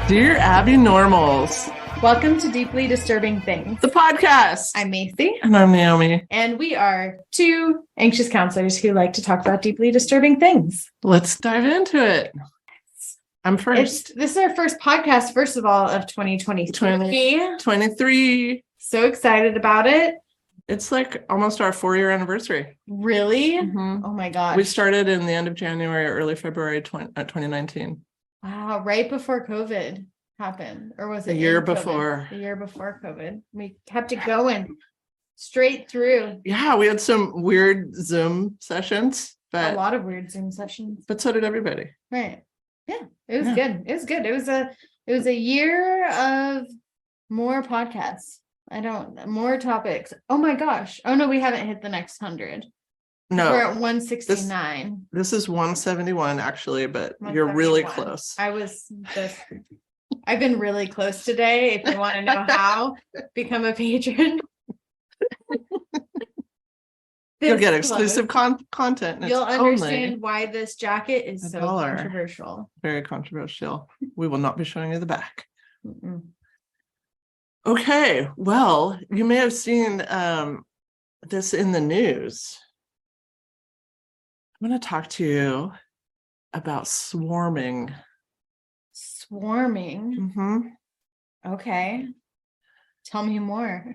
Dear Abby Normals, Welcome to Deeply Disturbing Things. the podcast. I'm Macy, And I'm Naomi. and we are two anxious counselors who like to talk about deeply disturbing things. Let's dive into it. I'm first. This is our first podcast, first of all, of 2023. 2023. So excited about it. It's like almost our 4-year anniversary. Really? Mhm. Oh my gosh. We started in the end of January or early February 2019. Wow, right before COVID happened. Or was it The year in COVID? before. The year before COVID. We kept it going straight through. Yeah, we had some weird Zoom sessions, A lot of weird Zoom sessions. but so did everybody. Right. Yeah, it was Yeah. good. It was good. It was a year of more podcasts. More topics. Oh my gosh. Oh no, we haven't hit the next 100. No, We're at 169. this is 171 actually, but you're really 171. close. I've been really close today. If you want to know how, become a patron. You'll get This exclusive close. content. And You'll it's understand only why this jacket is so $1. controversial. very controversial. We will not be showing you the back. Mm-mm. Okay, well, you may have seen this in the news. I'm going to talk to you about swarming. Swarming. Mhm. Okay. Tell me more.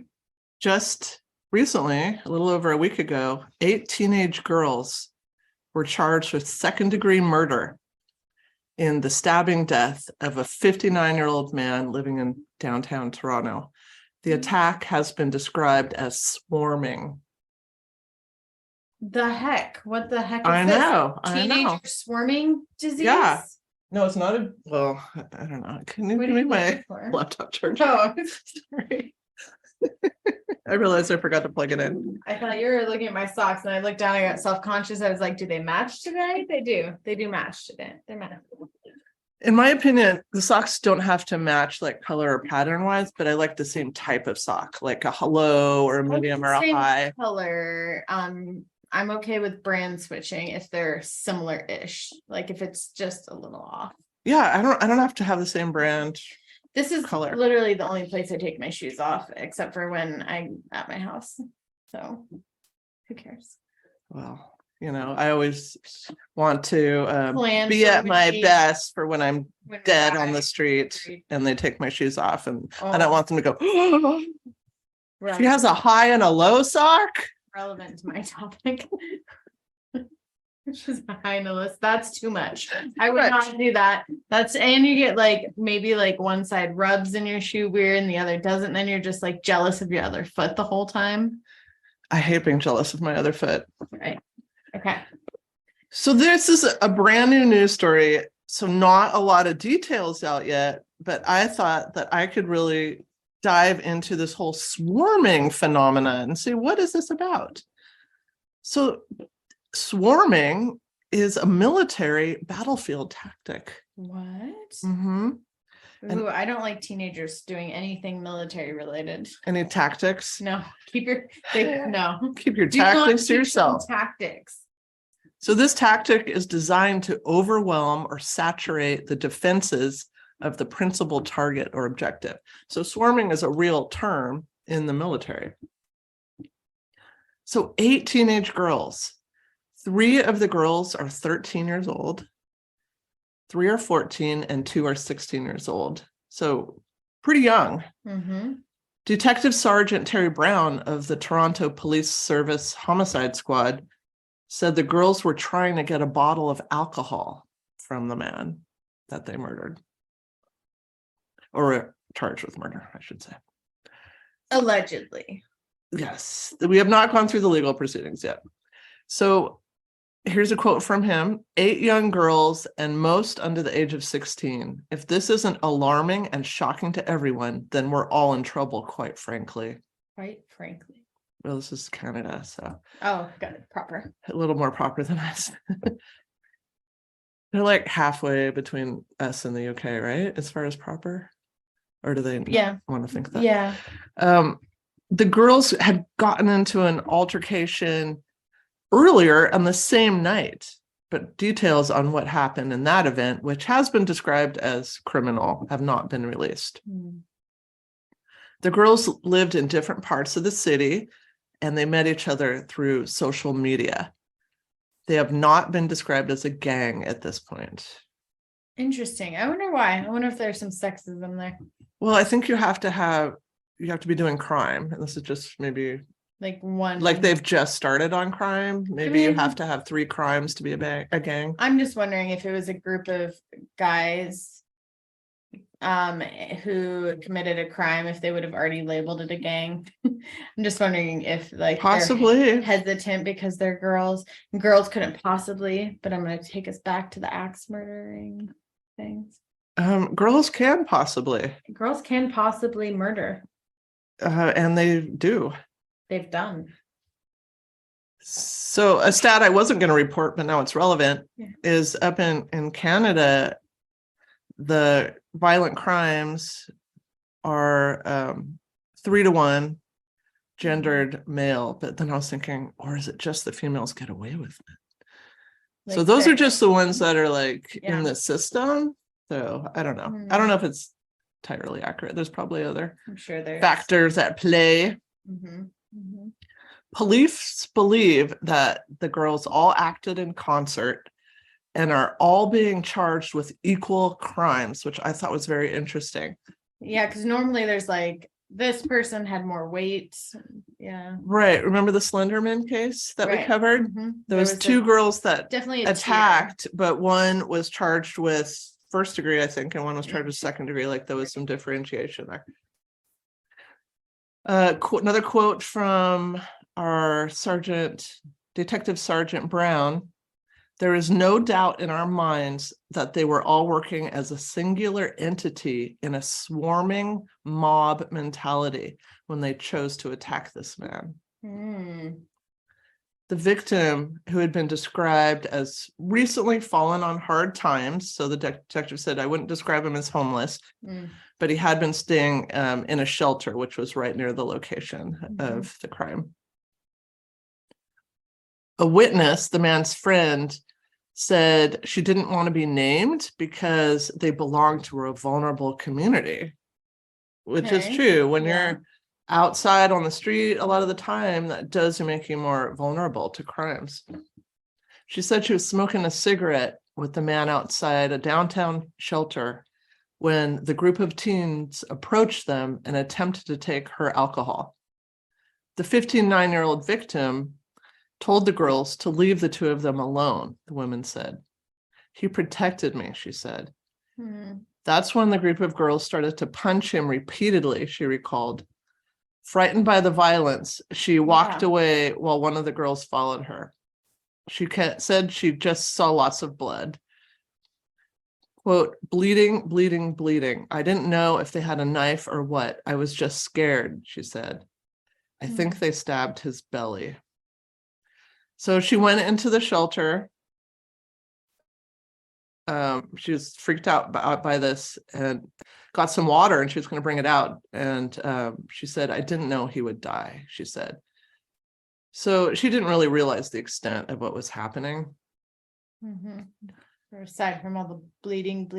Just recently, a little over a week ago, 8 teenage girls were charged with second-degree murder in the stabbing death of a 59-year-old man living in downtown Toronto. The attack has been described as swarming. The heck? What the heck is I this? know. Teenager swarming disease? Yeah. No, it's not a, well, I don't know. Can you What give are me you my looking for? laptop charger? Oh, Sorry. I realized I forgot to plug it in. I thought you were looking at my socks and I looked down, I got self-conscious. I was like, do they match today? They do. They do match today. They're matching. In my opinion, the socks don't have to match like color or pattern wise, but I like the same type of sock, like a low or a medium or a Same high. color. I'm okay with brand switching if they're similar-ish. Like if it's just a little off. Yeah, I don't have to have the same brand. This is Color. literally the only place I take my shoes off, except for when I'm at my house. So who cares? Well, you know, I always want to Plan be for at my when we- best for when I'm When we dead die. on the street Agreed. and they take my shoes off, and I Oh. don't want them to go, she Relevant, has a high and a low sock. relevant to my topic. She's behind the list. That's too much. I would not do that. And you get like maybe like one side rubs in your shoe weird and the other doesn't. Then you're just like jealous of your other foot the whole time. I hate being jealous of my other foot. Right. Okay. So this is a brand new news story. So not a lot of details out yet, but I thought that I could really dive into this whole swarming phenomena and see what is this about. So swarming is a military battlefield tactic. What? Mm-hmm. Ooh, I don't like teenagers doing anything military related. Any tactics? No, keep your no. Keep your Do not tactics to teach them yourself. Tactics. So this tactic is designed to overwhelm or saturate the defenses of the principal target or objective. So swarming is a real term in the military. So 8 teenage girls. 3 of the girls are 13 years old. 3 are 14 and 2 are 16 years old. So pretty young. Mm-hmm. Detective Sergeant Terry Brown of the Toronto Police Service Homicide Squad said the girls were trying to get a bottle of alcohol from the man that they murdered. Or charged with murder, I should say. Allegedly. Yes, we have not gone through the legal proceedings yet. So here's a quote from him: 8 young girls and most under the age of 16. If this isn't alarming and shocking to everyone, then we're all in trouble, quite frankly. Quite frankly. Well, this is Canada, so Oh, got it. Proper. a little more proper than us. They're like halfway between us and the UK, right? As far as proper? Or do they want to think that? Yeah. The girls had gotten into an altercation earlier on the same night but details on what happened in that event, which has been described as criminal, have not been released. The girls lived in different parts of the city, and they met each other through social media. They have not been described as a gang at this point. Interesting. I wonder why. I wonder if there's some sexism there. Well, I think you have to be doing crime. And this is just maybe Like one. like they've just started on crime. Maybe you mean- have to have 3 crimes to be a gang. I'm just wondering if it was a group of guys who committed a crime, if they would have already labeled it a gang. I'm just wondering if like Possibly. they're hesitant because they're girls. Girls couldn't possibly, but I'm going to take us back to the axe murdering things. Girls can possibly. Girls can possibly murder. And they do. They've done. So a stat I wasn't going to report, but now it's relevant, is up in Canada, the violent crimes are 3-to-1 gendered male. But then I was thinking, or is it just the females get away with it? Like So those are just the ones that are like in Yeah. the system. So I don't know. I don't know if it's entirely accurate. There's probably other I'm sure there's factors at play. Police believe that the girls all acted in concert and are all being charged with equal crimes, which I thought was very interesting. Yeah, because normally there's like this person had more weight. Yeah. Right. Remember the Slenderman case that we Right. covered? Mhm. There was 2 girls that Definitely a attacked, but one was charged with first degree, I think, and one was charged with second degree. Like there was some differentiation there. Another quote from our Detective Sergeant Brown. There is no doubt in our minds that they were all working as a singular entity in a swarming mob mentality when they chose to attack this man. The victim, who had been described as recently fallen on hard times, so the detective said, I wouldn't describe him as homeless, but he had been staying in a shelter, which was right near the location of the crime. A witness, the man's friend, said she didn't want to be named because they belong to a vulnerable community, which is true. When you're outside on the street, a lot of the time, that does make you more vulnerable to crimes. She said she was smoking a cigarette with the man outside a downtown shelter when the group of teens approached them and attempted to take her alcohol. The 15-9-year-old victim told the girls to leave the 2 of them alone, the women said. He protected me, she said. That's when the group of girls started to punch him repeatedly, she recalled. Frightened by the violence, she walked away while one of the girls followed her. She said she just saw lots of blood. Quote, bleeding, bleeding, bleeding. I didn't know if they had a knife or what. I was just scared, she said. I think they stabbed his belly. So she went into the shelter. She was freaked out by this and got some water, and she was going to bring it out. And she said, I didn't know he would die, she said. So she didn't really realize the extent of what was happening. Aside from all the bleeding.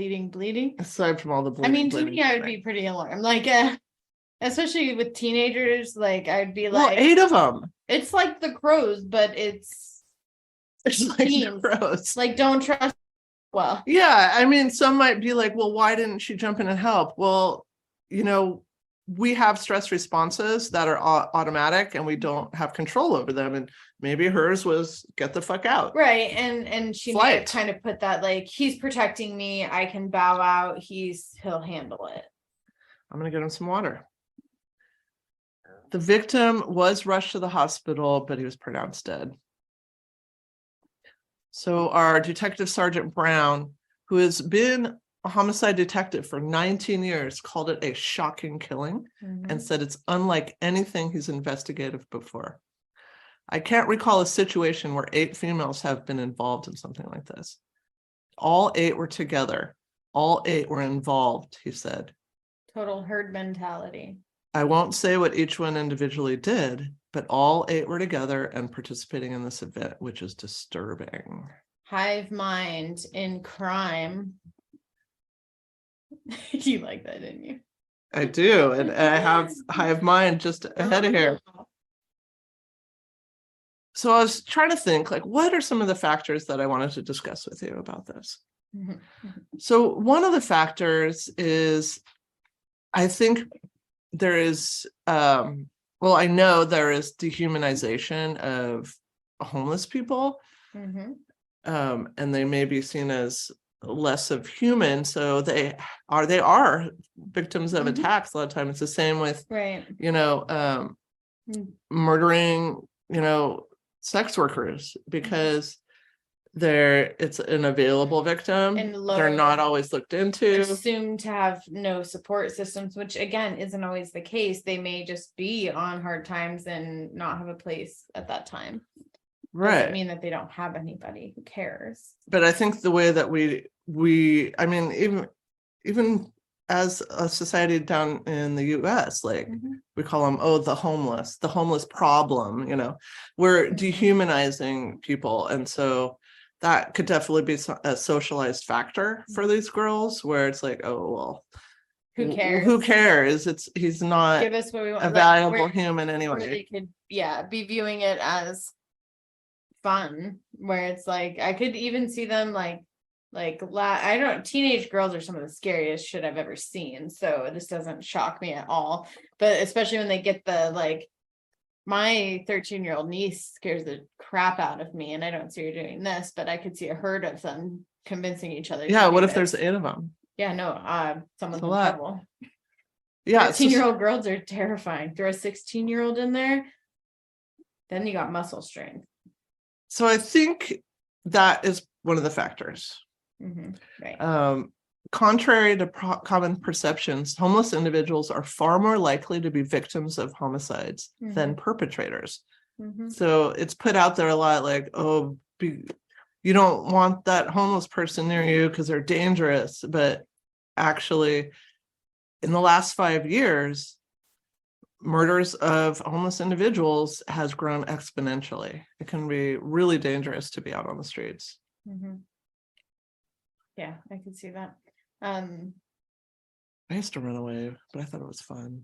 Aside from all the bleeding. I mean, to me, I would be pretty alarmed. Like, especially with teenagers, like I'd be like, 8 of them. It's like the crows, but it's like teens. Crows. Like, don't trust. Well, yeah, I mean, some might be like, well, why didn't she jump in and help? Well, we have stress responses that are automatic and we don't have control over them. And maybe hers was get the fuck out. Right. And she might kind of put that like, he's protecting me. I can bow out. He'll handle it. I'm going to get him some water. The victim was rushed to the hospital, but he was pronounced dead. So our Detective Sergeant Brown, who has been a homicide detective for 19 years, called it a shocking killing and said it's unlike anything he's investigated before. I can't recall a situation where 8 females have been involved in something like this. All 8 were together. All 8 were involved, he said. Total herd mentality. I won't say what each one individually did, but all 8 were together and participating in this event, which is disturbing. hive mind in crime. You like that, didn't you? I do, and I have mine just ahead of here. So I was trying to think, like, what are some of the factors that I wanted to discuss with you about this? Mhm. So one of the factors is, I think there is, well, I know there is dehumanization of homeless people, Mhm. and they may be seen as less of human. So they are victims of Mhm. attacks. A lot of times it's the same with, Right. murdering, sex workers, because it's an available victim. And They're not always looked into. Assumed to have no support systems, which again isn't always the case. They may just be on hard times and not have a place at that time. Right. Doesn't mean that they don't have anybody who cares. But I think the way that I mean, even as a society down in the US, like we call them, the homeless problem, we're dehumanizing people. And so that could definitely be a socialized factor for these girls, where it's like, oh, well, Who cares? Who cares? He's not Give us what we want. a valuable human anyway. Or they could, be viewing it as fun, where it's like, I could even see them I don't, teenage girls are some of the scariest shit I've ever seen. So this doesn't shock me at all. But especially when they get my 13-year-old niece scares the crap out of me, and I don't see her doing this, but I could see a herd of them convincing each other. Yeah, what if there's 8 of them? Yeah, no, someone's in trouble. Yeah, 13-year-old girls are terrifying. Throw a 16-year-old in there, then you got muscle strength. So I think that is one of the factors. Right. Contrary to common perceptions, homeless individuals are far more likely to be victims of homicides than perpetrators. So it's put out there a lot, like, you don't want that homeless person near you because they're dangerous. But actually, in the last 5 years, murders of homeless individuals has grown exponentially. It can be really dangerous to be out on the streets. Yeah, I could see that. I used to run away, but I thought it was fun.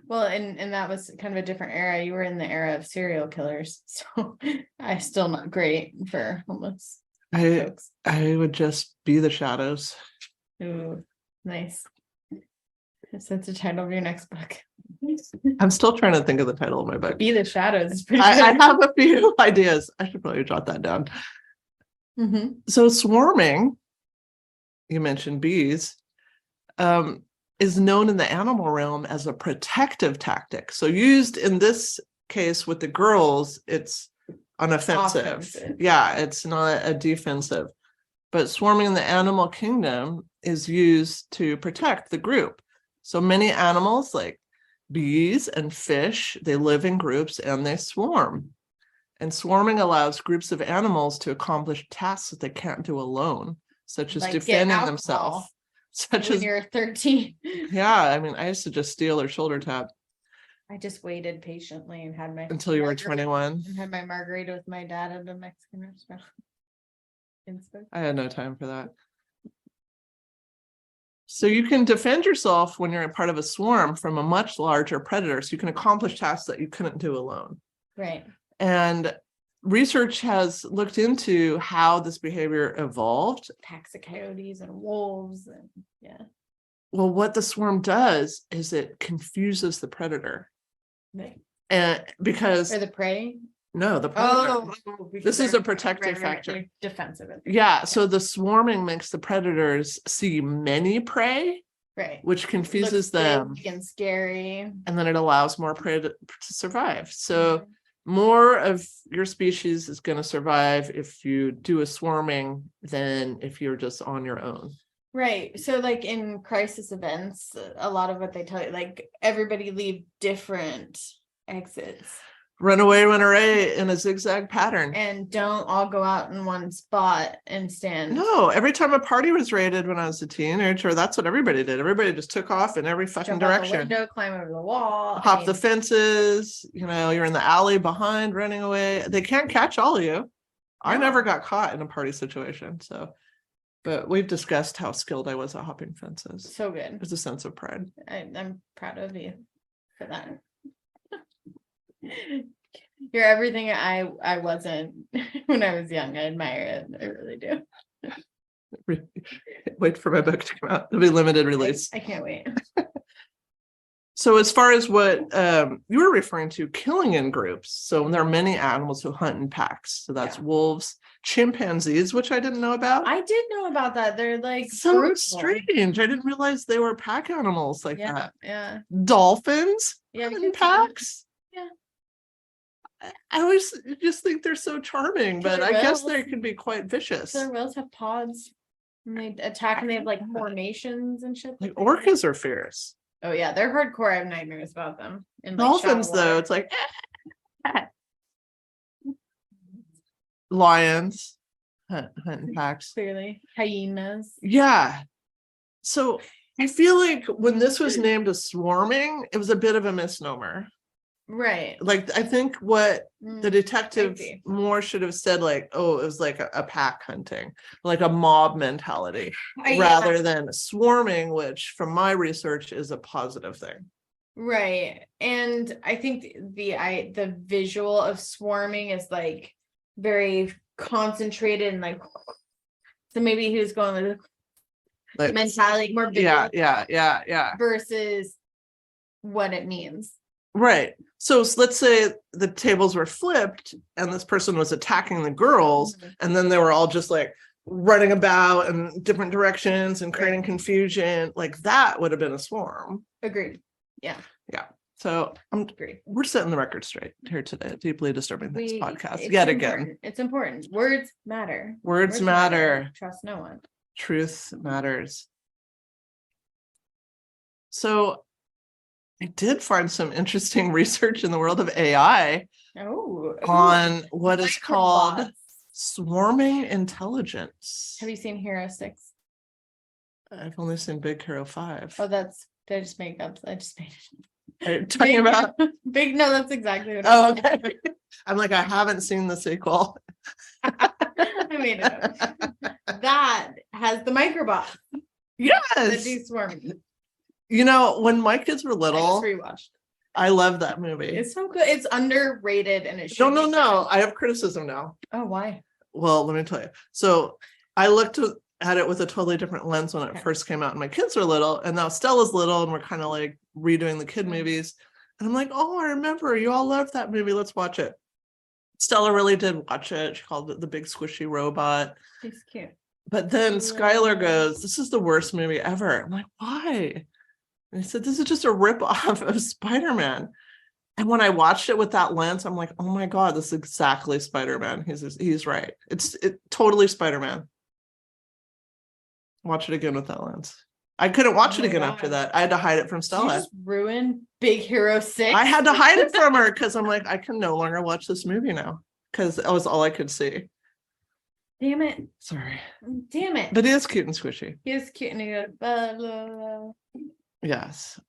Well, and that was kind of a different era. You were in the era of serial killers, so I'm still not great for homeless folks. I would just be the shadows. Ooh, nice. That's the title of your next book. I'm still trying to think of the title of my book. Be the Shadows is pretty I good. have a few ideas. I should probably jot that down. So swarming, you mentioned bees, is known in the animal realm as a protective tactic. So used in this case with the girls, it's an offensive. Yeah, it's not a defensive. But swarming in the animal kingdom is used to protect the group. So many animals, like bees and fish, they live in groups and they swarm. And swarming allows groups of animals to accomplish tasks that they can't do alone, such as defending themselves. Such when as you're 13. Yeah, I mean, I used to just steal their shoulder tap. I just waited patiently and had my until you were 21. And had my margarita with my dad at a Mexican restaurant. I had no time for that. So you can defend yourself when you're a part of a swarm from a much larger predator. So you can accomplish tasks that you couldn't do alone. Right. And research has looked into how this behavior evolved. Packs of coyotes and wolves and Well, what the swarm does is it confuses the predator. Right. And because or the prey. No, the predator. This is a protective factor. Defensive. Yeah. So the swarming makes the predators see many prey, right, which confuses them and scary. And then it allows more prey to survive. So more of your species is going to survive if you do a swarming than if you're just on your own. Right. So like in crisis events, a lot of what they tell you, like everybody leave different exits. Run away in a zigzag pattern. And don't all go out in one spot and stand. No, every time a party was raided when I was a teenager, that's what everybody did. Everybody just took off in every fucking direction. Out the window, climb over the wall. Hop the fences, you're in the alley behind running away. They can't catch all of you. I No. never got caught in a party situation. So, but we've discussed how skilled I was at hopping fences. So good. There's a sense of pride. I'm proud of you for that. You're everything I wasn't when I was young. I admire it. I really do. Wait for my book to come out. It'll be limited release. I can't wait. So as far as what you were referring to, killing in groups. So there are many animals who hunt in packs. So that's wolves, chimpanzees, which I didn't know about. I did know about that. They're like So brutal. strange. I didn't realize they were pack animals like Yeah, that. yeah. Dolphins Yeah, in packs. Yeah. I always just think they're so charming, but Killer I guess whales. they can be quite vicious. Killer whales have pods. And they attack and they have like formations and shit. Like orcas are fierce. Oh yeah, they're hardcore. I have nightmares about them. In, like, Dolphins, shallow water. though, it's like lions hunt in packs. Clearly. Hyenas. Yeah. So I feel like when this was named as swarming, it was a bit of a misnomer. Right. Like, I think what the detective maybe. more should have said, like, oh, it was like a pack hunting, like a mob mentality, rather than swarming, which from my research is a positive thing. Right. And I think the visual of swarming is like very concentrated and like, so maybe he was going with Like, mentality, more visual yeah. versus what it means. Right. So let's say the tables were flipped and this person was attacking the girls, and then they were all just like running about in different directions and creating confusion. Like that would have been a swarm. Agreed. Yeah. Yeah. So we're setting the record straight here today. Deeply Disturbing Things podcast. It's Yet important. again. It's important. Words matter. Words matter. Trust no one. Truth matters. So I did find some interesting research in the world of AI on what is called swarming intelligence. Have you seen Hero 6? I've only seen Big Hero 5. Oh, I just made up. I just made it. Are you talking about big? No, that's exactly what. Oh, okay. I'm like, I haven't seen the sequel. I made it up. That has the microbots. Yes. That do swarming. You know, when my kids were I little, just rewatched. I love that movie. It's so good. It's underrated and it should. No. I have criticism now. Oh, why? Well, let me tell you. So I looked at it with a totally different lens when it first came out, and my kids were little, and now Stella's little, and we're kind of like redoing the kid movies. And I'm like, oh, I remember you all loved that movie. Let's watch it. Stella really did watch it. She called it the big squishy robot. It's cute. But then Skylar goes, this is the worst movie ever. I'm like, why? And he said, this is just a rip-off of Spider-Man. And when I watched it with that lens, I'm like, oh my God, this is exactly Spider-Man. He's right. It's totally Spider-Man. Watch it again with that lens. I couldn't watch it again after that. I had to hide it from Stella. You just ruined Big Hero 6. I had to hide it from her because I'm like, I can no longer watch this movie now because that was all I could see. Damn it. Sorry. Damn it. But he is cute and squishy. He is cute and he goes, blah, blah, blah. Yes.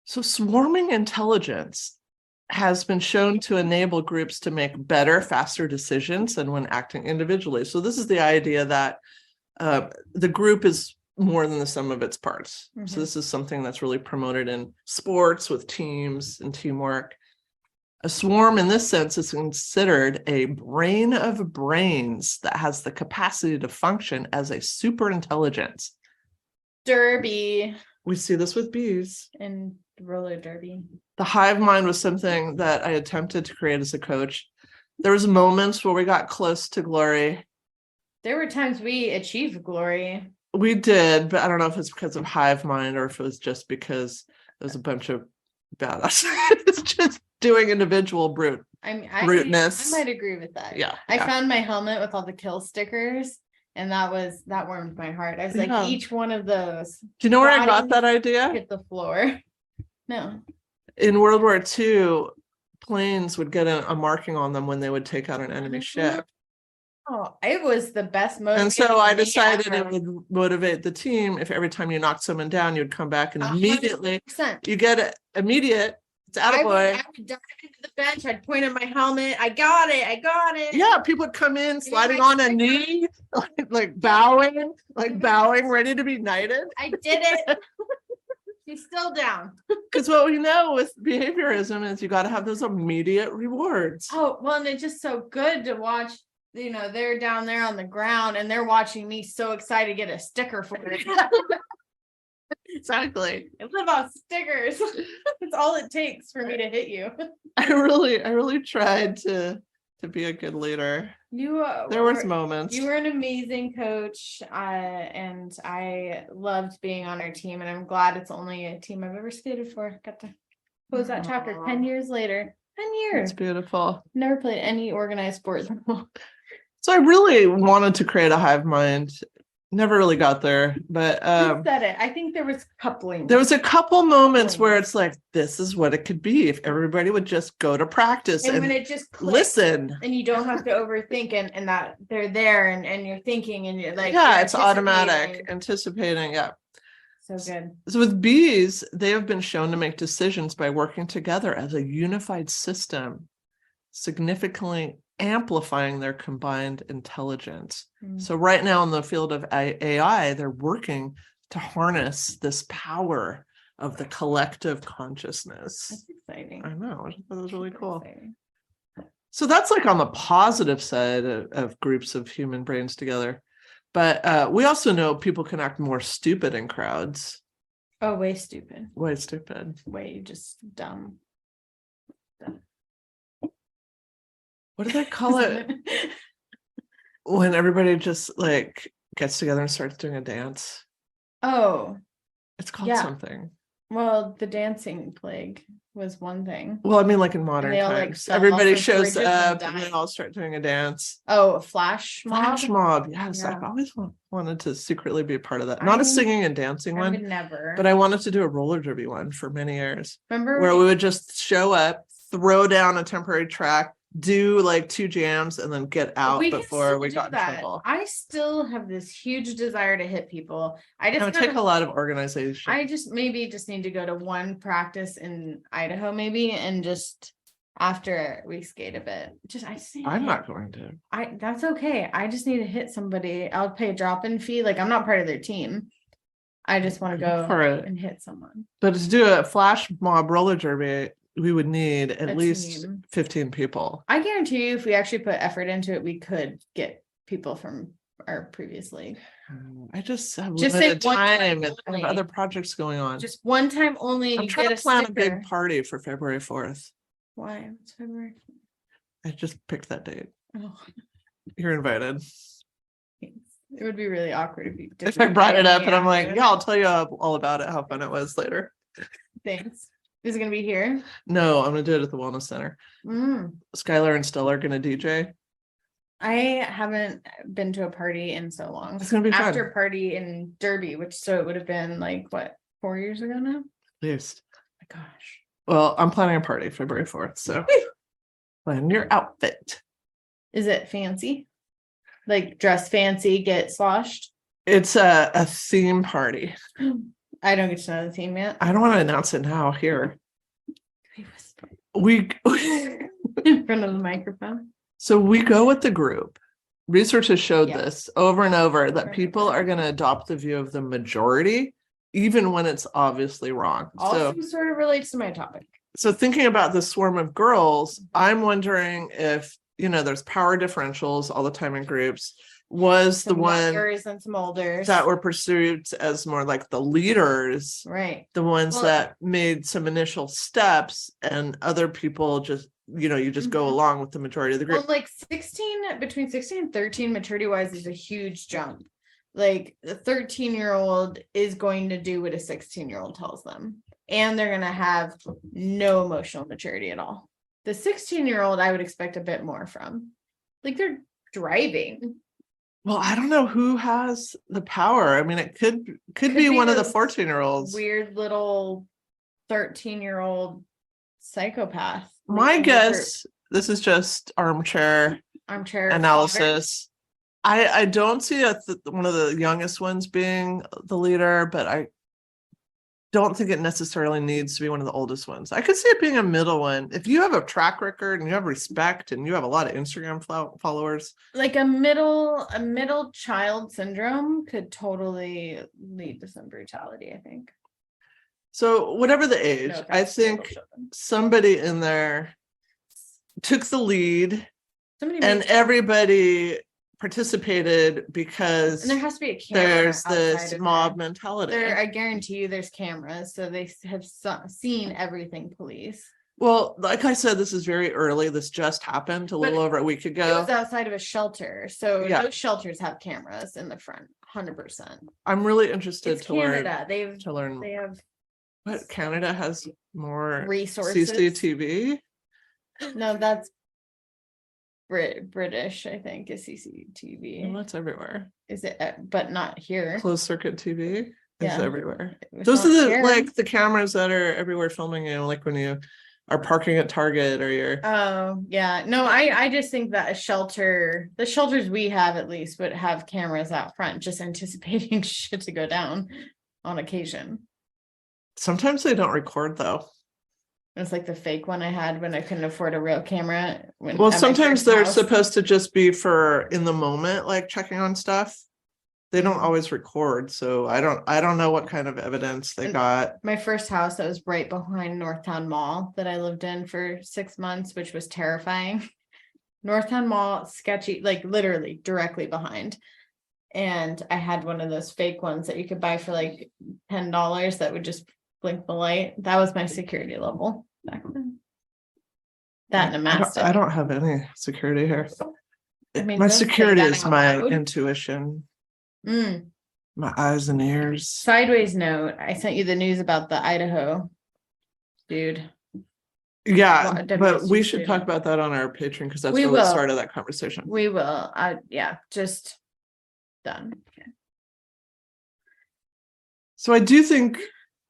So swarming intelligence has been shown to enable groups to make better, faster decisions than when acting individually. So this is the idea that the group is more than the sum of its parts. So this is something that's really promoted in sports with teams and teamwork. A swarm in this sense is considered a brain of brains that has the capacity to function as a super intelligence. Derby. We see this with bees. And roller derby. The hive mind was something that I attempted to create as a coach. There was moments where we got close to glory. There were times we achieved glory. We did, but I don't know if it's because of hive mind or if it was just because there's a bunch of badass. It's just doing individual bruteness. I might agree with that. Yeah. I found my helmet with all the kill stickers, and that warmed my heart. I was like, each one of those. Do you know where I got that idea? Hit the floor. No. In World War II, planes would get a marking on them when they would take out an enemy ship. Oh, it was the best motivation. And so I decided it would motivate the team if every time you knocked someone down, you'd come back and immediately 100%. you get immediate It's attaboy. I would dive into the bench. I'd point at my helmet. I got it. Yeah, people would come in sliding my on a knee, like bowing, ready to be knighted. I did it. She's still down. Because what we know with behaviorism is you got to have those immediate rewards. Oh, well, and it's just so good to watch. They're down there on the ground and they're watching me so excited to get a sticker for it. Exactly. I live off stickers. That's all it takes for me to hit you. I really tried to be a good leader. There was moments. You were an amazing coach, and I loved being on our team, and I'm glad it's only a team I've ever skated for. Got to close that chapter 10 years later. 10 years. It's beautiful. Never played any organized sports. So I really wanted to create a hive mind. Never really got there, but You said it. I think there was coupling. there was a couple moments where it's like, this is what it could be if everybody would just go to practice and and when it just clicks, listen. and you don't have to overthink, and that they're there, and you're thinking, and you're like, Yeah, you're it's automatic, anticipating. Yeah. So good. So with bees, they have been shown to make decisions by working together as a unified system, significantly amplifying their combined intelligence. So right now in the field of AI, they're working to harness this power of the collective consciousness. That's exciting. I know, I thought that was really cool. Exciting. So that's like on the positive side of groups of human brains together. But we also know people can act more stupid in crowds. Oh, way stupid. Way stupid. Way just dumb. What do they call it? When everybody just like gets together and starts doing a dance. Oh, It's called Yeah. something. well, the dancing plague was one thing. Well, I mean, like in modern they all, like, times, fell everybody off of shows bridges and up and died. they all start doing a dance. Oh, a flash mob. Flash mob. Yes, I've Yeah. always wanted to secretly be a part of that. Not a singing and dancing I would one, never. but I wanted to do a roller derby one for many years, remember where we would just show up, throw down a temporary track, do like 2 jams, and then get out we can before still we do got in that. trouble. I still have this huge desire to hit people. I It just would kind take of a lot of organization. I just maybe just need to go to one practice in Idaho, maybe, and just after we skate a bit. I just need to I'm hit- not going to. that's okay. I just need to hit somebody. I'll pay a drop-in fee. Like, I'm not part of their team. I just want to go for it. and hit someone. But to do a flash mob roller derby, we would need at A least team. 15 people. I guarantee you, if we actually put effort into it, we could get people from our previous league. I just have Just say limited one time time and have only. other projects going on. Just one time only, and I'm you trying get to a plan a sticker. big party for February 4th. Why? It's February. I just picked that date. Oh, You're invited. thanks. It would be really awkward if you did. If I brought it up and I'm like, yeah. yeah, I'll tell you all about it, how fun it was later. Thanks. Is it gonna be here? No, I'm gonna do it at the Wellness Center. Mm. Skylar and Stella are gonna DJ. I haven't been to a party in so long. It's gonna be fun. After party in Derby, so it would have been like what, 4 years ago now? At least. My gosh. Well, I'm planning a party February 4th, so plan your outfit. Is it fancy? Like dress fancy, get sloshed? It's a theme party. I don't get to know the theme yet. I don't want to announce it now here. I whisper We in front of the microphone. so we go with the group. Research has showed Yeah. this over and over that Right. people are going to adopt the view of the majority, even when it's obviously wrong. Also sort of relates to my topic. So thinking about the swarm of girls, I'm wondering if, there's power differentials all the time in groups. Was the Some one youngers and some olders. that were pursued as more like the leaders, right. the ones Well- that made some initial steps, and other people just, you just go Mhm. along with the majority of the group. Well, like between 16 and 13, maturity wise, is a huge jump. Like the 13-year-old is going to do what a 16-year-old tells them, and they're going to have no emotional maturity at all. The 16-year-old, I would expect a bit more from. Like, they're driving. Well, I don't know who has the power. I mean, it could be one of the those 14-year-olds. Weird little 13-year-old psychopath. My leading the guess, this is just armchair group. Armchair analysis. I don't see one of the youngest ones being the leader, but don't think it necessarily needs to be one of the oldest ones. I could see it being a middle one. If you have a track record and you have respect and you have a lot of Instagram followers. Like a middle child syndrome could totally lead to some brutality, I think. So whatever the age, No I offense to little think children. somebody in there took the lead Somebody and made- everybody participated because and there has to be a camera there's outside this of mob there. mentality. I guarantee you there's cameras, so they have seen everything police. Well, like I said, this is very early. This just happened a little But over a week It ago. was outside of a shelter, so Yeah. those shelters have cameras in the front, 100%. I'm really interested It's to learn. Canada. To learn They have what Canada has more resources. CCTV. No, that's British, I think, is CCTV. Well, that's everywhere. Is it? But not here. Closed circuit TV is Yeah. everywhere. It's Those not are the here. like the cameras that are everywhere filming you, like when you are parking at Target or you're. Oh, yeah. No, I just think that the shelters we have at least would have cameras out front, just anticipating shit to go down on occasion. Sometimes they don't record though. It's like the fake one I had when I couldn't afford a real camera. Well, at my sometimes first they're house. supposed to just be for in the moment, like checking on stuff. They don't Mhm. always record, so I don't know what kind of evidence they got. My first house that was right behind Northtown Mall that I lived in for 6 months, which was terrifying. Northtown Mall, sketchy, like literally directly behind. And I had one of those fake ones that you could buy for like $10 that would just blink the light. That was my security level back then. That and a mastic. I don't have any security here. I mean, My don't say security that is out my loud. intuition, Mm. my eyes and ears. Sideways note, I sent you the news about the Idaho dude. Yeah, Well, but we WSU should talk about that on our Patreon because that's We really the will. start of that conversation. We will. Yeah, just done. Okay. So I do think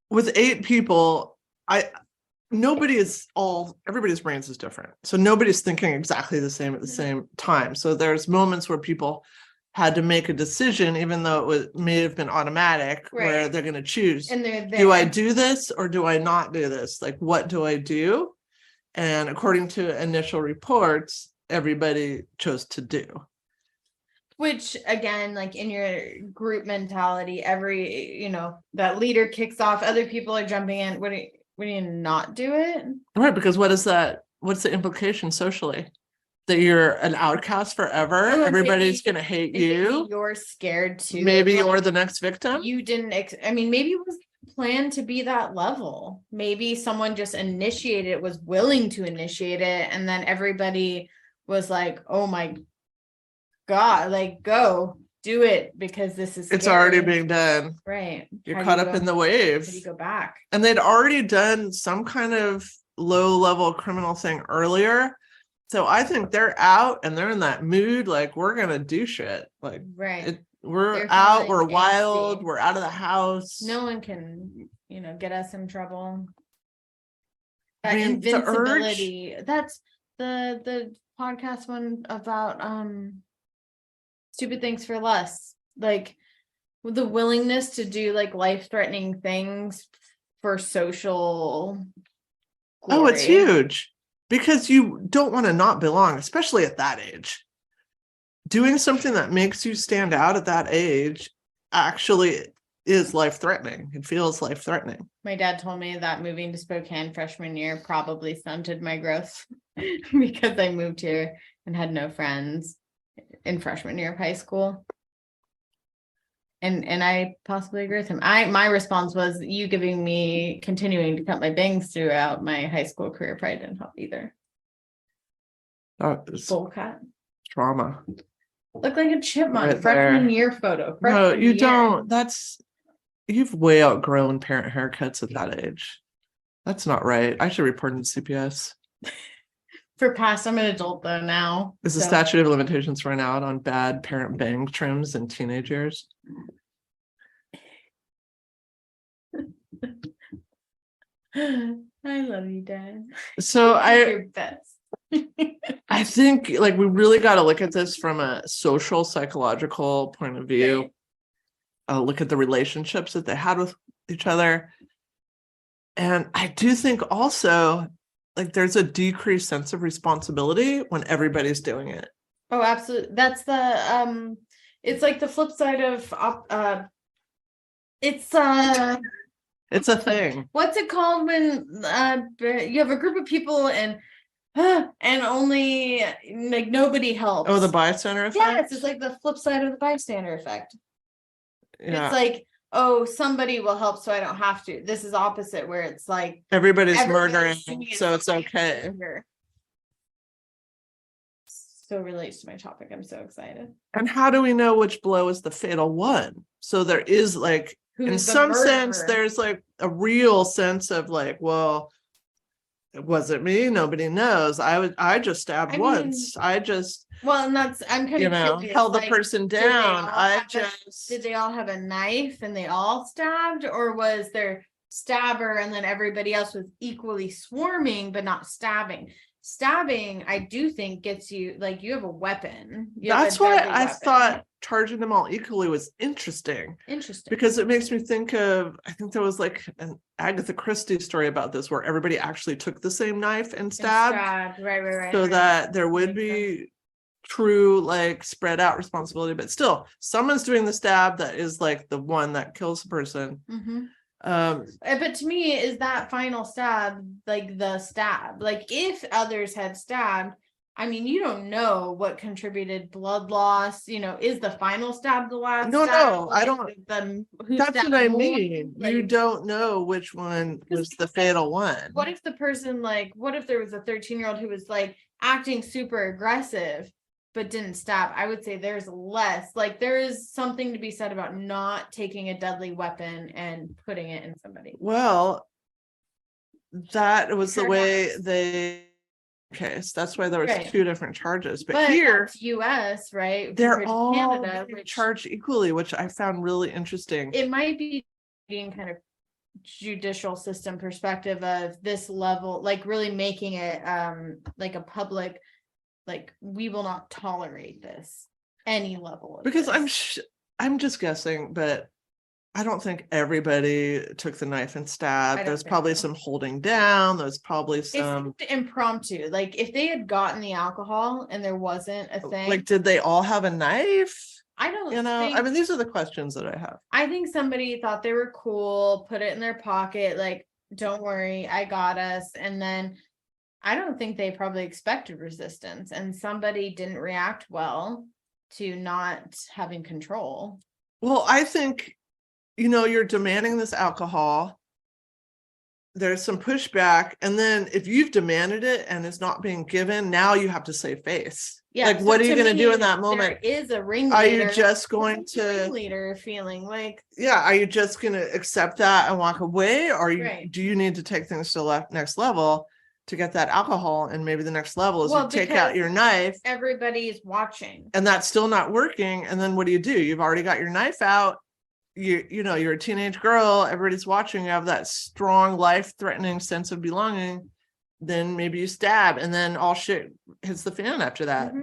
with 8 people, everybody's brains is different. So nobody's thinking exactly the same at the same time. So there's moments where people had to make a decision, even though may have been automatic, where Right. they're going to choose. And they're there. Do I do this or do I not do this? Like, what do I do? And according to initial reports, everybody chose to do. Which again, like in your group mentality, that leader kicks off, other people are jumping in. Would you not do it? Right, because what's the implication socially? That you're an outcast forever? Oh, Everybody's maybe- going to hate Maybe you? you're scared too. Maybe Like, you're the next victim? you didn't maybe it was planned to be that level. Maybe someone just was willing to initiate it, and then everybody was like, oh my God, like go do it because this is It's scary. already being done. Right. You're How do caught you up go- in the how wave. do you go back? And they'd already done some kind of low-level criminal thing earlier. So I think they're out and they're in that mood, like we're gonna do shit. Like Right. we're They're out, feeling we're angsty. wild, we're out of the house. No one can, get us in trouble. I That mean, the urge- invincibility. That's the podcast one about stupid things for less. Like with the willingness to do like life-threatening things for social Oh, it's glory. huge because you don't want to not belong, especially at that age. Doing something that makes you stand out at that age actually is life-threatening. It feels life-threatening. My dad told me that moving to Spokane freshman year probably stunted my growth because I moved here and had no friends in freshman year of high school. And I possibly agree with him. My response was, you continuing to cut my bangs throughout my high school career probably didn't help either. It's Full cut. trauma. Look like a chipmunk. Right freshman there. year photo. No, freshman you year. don't. You've way outgrown parent haircuts at that age. That's not right. I should report in CPS. I'm an adult though now. Is the so- statute of limitations run out on bad parent bang trims in teenage years? I love you, Dad. So You're your best. I think like we really got to look at this from a social psychological point of view. Look at the relationships that they had with each other. And I do think also like there's a decreased sense of responsibility when everybody's doing it. Oh, absolutely. That's the it's like the flip side of it's It's a thing. what's it called when you have a group of people and only like nobody helps. Oh, the bystander effect? Yes, it's like the flip side of the bystander effect. Yeah. It's like, oh, somebody will help so I don't have to. This is opposite where it's like Everybody's everybody's murdering, doing it so it's so okay. So relates to my topic. I'm so excited. And how do we know which blow is the fatal one? So there is like, in Who's the some sense, murderer? there's like a real sense of like, well, it wasn't me. Nobody knows. I just stabbed I mean, once. Well, and that's I'm kind of curious, held the like, person did they down. all did they all have a knife and they all stabbed, or was there stabber and then everybody else was equally swarming but not stabbing? Stabbing, I do think gets you like you have a weapon. You have a That's why deadly I weapon. thought charging them all equally was interesting. Interesting. Because it makes me think of, I think there was like an Agatha Christie story about this where everybody actually took the same knife and stabbed. Right. So right. that there would Makes be true like spread out responsibility, but still someone's doing the stab that is like the one that kills the person. Mm-hmm. But to me, is that final stab like the stab? Like if others had stabbed, I mean, you don't know what contributed blood loss. You know, is the final stab the last? No, Like, I don't. That's what I mean. Like, you don't know which one was the fatal one. What if the person what if there was a 13-year-old who was like acting super aggressive but didn't stab? I would say there's less, like there is something to be said about not taking a deadly weapon and putting it in somebody. Well, that was the way they case. That's why there was two different charges. But here, US, right? They're all Canada, charged equally, which I found really interesting. It might be being kind of judicial system perspective of this level, like really making it like a public, like we will not tolerate this any level of because this. I'm just guessing, but I don't think everybody took the knife and stabbed. There's probably some holding down. There's probably some impromptu. Like if they had gotten the alcohol and there wasn't a thing. Like, did they all have a knife? I don't I mean, these are the questions that I have. I think somebody thought they were cool, put it in their pocket, like, don't worry, I got us. And then I don't think they probably expected resistance, and somebody didn't react well to not having control. Well, I think, you're demanding this alcohol. There's some pushback. And then if you've demanded it and it's not being given, now you have to save face. Yeah. Like, what are you going to do in that moment? There is a ringleader. Are you just going to ringleader feeling like, yeah, are you just going to accept that and walk away? Or do you need to take things to the next level to get that alcohol? And maybe the next level is you take out your knife. Everybody's watching. And that's still not working. And then what do? You've already got your knife out. You're a teenage girl, everybody's watching, you have that strong life-threatening sense of belonging, then maybe you stab, and then all shit hits the fan after that.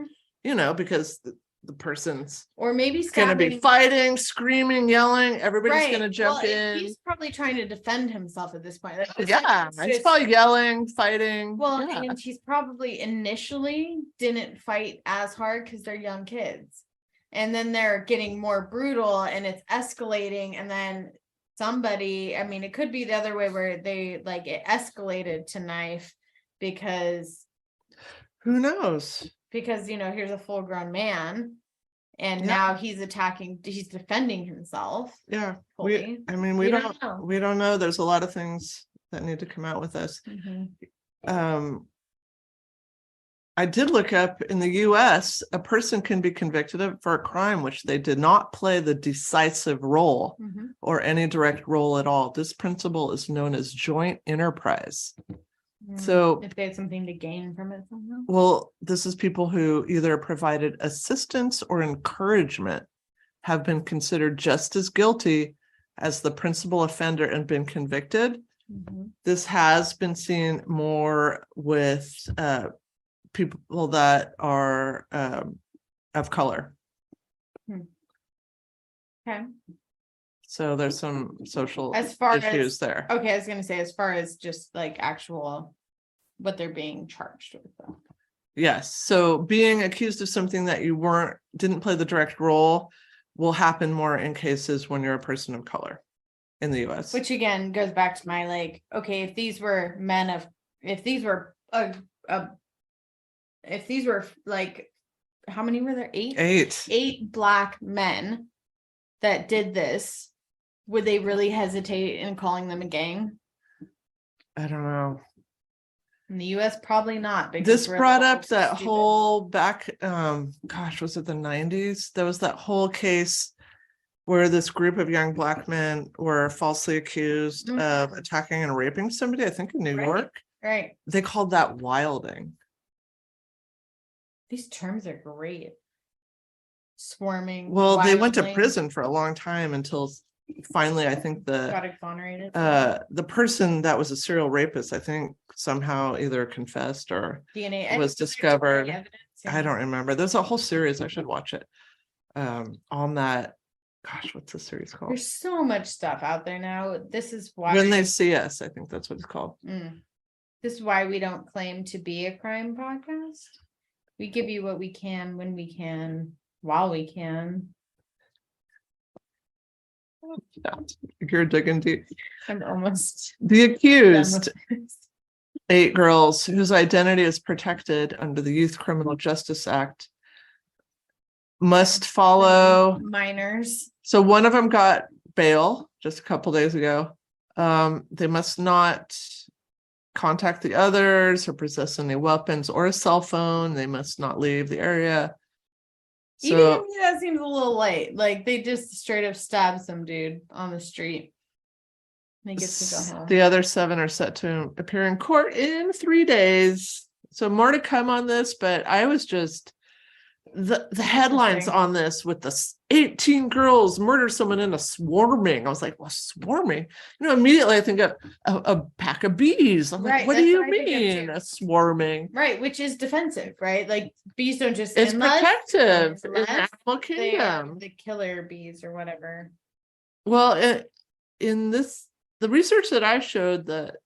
Because the person's or maybe gonna be fighting, screaming, yelling, everybody's gonna jump in. He's probably trying to defend himself at this point. It's probably yelling, fighting. And he's probably initially didn't fight as hard because they're young kids. And then they're getting more brutal and it's escalating. And then it could be the other way where they like it escalated to knife because who knows? Because, here's a full grown man and now he's defending himself. Yeah. We don't know. There's a lot of things that need to come out with this. I did look up in the US, a person can be convicted for a crime which they did not play the decisive role or any direct role at all. This principle is known as joint enterprise. So if they had something to gain from it somehow. Well, this is people who either provided assistance or encouragement have been considered just as guilty as the principal offender and been convicted. This has been seen more with people that are of color. Okay. So there's some social As far issues as, there. okay, I was gonna say, as far as just like actual, what they're being charged with though. Yes. So being accused of something that you didn't play the direct role will happen more in cases when you're a person of color in the US. Which again goes back to my like, okay, if these were like, how many were there? 8. 8 black men that did this, would they really hesitate in calling them a gang? I don't know. In the US, probably not. Because This we're brought all up that stupid. whole back, gosh, was it the 90s? There was that whole case where this group of young black men were falsely accused of attacking and raping somebody, I think in New York. Right. They called that wilding. These terms are great. Swarming. Well, they went to wilding, prison for a long time until finally, I think got exonerated. the person that was a serial rapist, I think somehow either confessed or DNA was discovered. evidence, I don't remember. There's a whole series. I should watch it. On that, gosh, what's the series called? There's so much stuff out there now. This is why When They See Us, I think that's what it's called. This is why we don't claim to be a crime podcast. We give you what we can when we can, while we can. You're digging deep. I'm almost The done accused, with this. 8 girls whose identity is protected under the Youth Criminal Justice Act, must follow. Minors. So one of them got bail just a couple days ago. They must not contact the others or possess any weapons or a cell phone. They must not leave the area. Even to So me, that seems a little light. Like they just straight up stabbed some dude on the street. They get to go home. the other 7 are set to appear in court in 3 days. So more to come on this, but I was just the headlines on this with the 18 girls murder someone in a swarming. I was like, well, swarming, immediately I think of a pack of bees. I'm like, what do you mean a swarming? Right, which is defensive, right? Like bees don't just, It's protective in unless animal they are kingdom. the killer bees or whatever. Well, in the research that I showed, that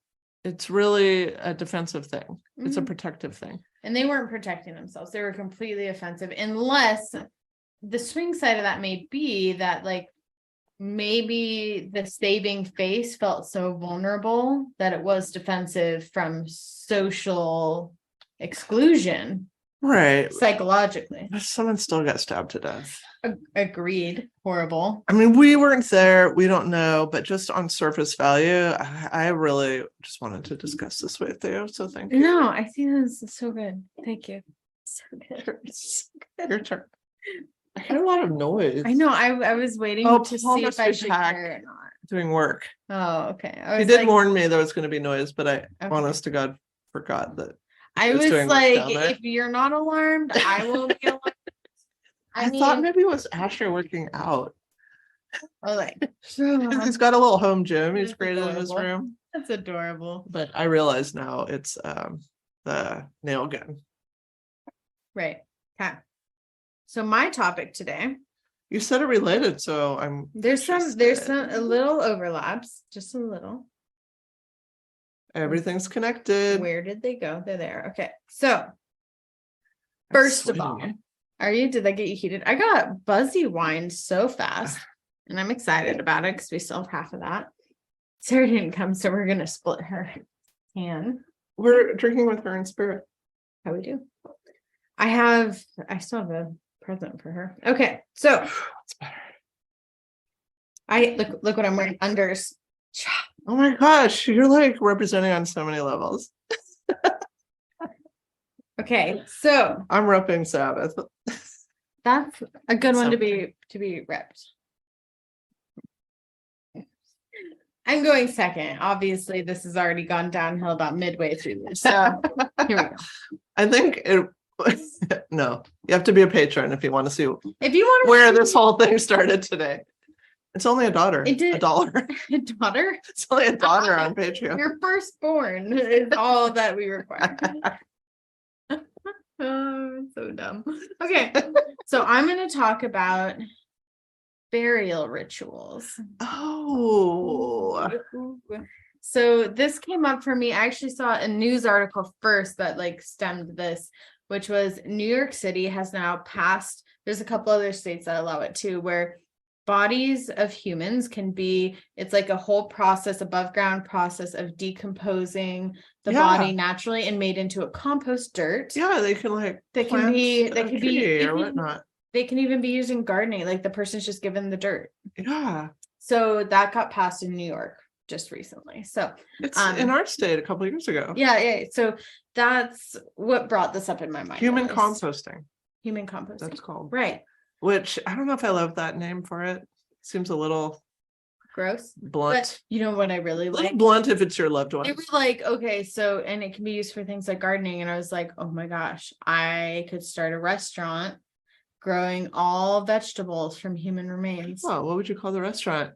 it's really a defensive thing. It's a protective thing. And they weren't protecting themselves. They were completely offensive, unless the swing side of that may be that like maybe the saving face felt so vulnerable that it was defensive from social exclusion. Right. Psychologically. But someone still got stabbed to death. Agreed. Horrible. I mean, we weren't there. We don't know, but just on surface value, I really just wanted to discuss this with you. So thank you. No, I think this is so good. Thank you. So good. Your turn. I heard a lot of noise. I know. I was waiting to see if I should care or not. Doing work. Oh, okay. He did warn me there was going to be noise, but I, honest to God, forgot that. I was like, if you're not alarmed, I will be alarmed. I thought maybe it was Asher working out. Oh, like he's got a little home gym he's created in his room. That's adorable. But I realize now it's the nail gun. Right. Okay. So my topic today. You said it related, so there's some a little overlaps, just a little. Everything's connected. Where did they go? They're there. Okay. So first of all, did that get you heated? I got buzzy wine so fast, and I'm excited about it because we still have half of that. Sarah didn't come, so we're gonna split her can. We're drinking with her in spirit. How we do? I still have a present for her. Okay, so I look what I'm wearing. Unders. Oh my gosh, you're like representing on so many levels. Okay, so I'm repping Sabbath. That's a good one to be repped. I'm going second. Obviously, this has already gone downhill about midway through this. So here we go. I think no, you have to be a patron if you want to see where this whole thing started today. It's only $1. $1. A daughter? It's only $1 on Patreon. Your firstborn is all that we require. Oh, so dumb. Okay, so I'm going to talk about burial rituals. Oh, So this came up for me. I actually saw a news article first that like stemmed this, which was New York City has now passed. There's a couple other states that allow it too, where bodies of humans can be, it's like a whole process, above ground process of decomposing the body naturally and made into a compost dirt. Yeah, they can like They can be, they can be or whatnot. They can even be used in gardening, like the person's just given the dirt. Yeah. So that got passed in New York just recently. So it's in our state a couple of years ago. Yeah. So that's what brought this up in my mind. Human composting. Human composting. That's called. Right. Which I don't know if I love that name for it. Seems a little gross, blunt. But you know what I really like? Blunt if it's your loved one. It was like, okay, so, and it can be used for things like gardening. And I was like, oh my gosh, I could start a restaurant growing all vegetables from human remains. Oh, what would you call the restaurant?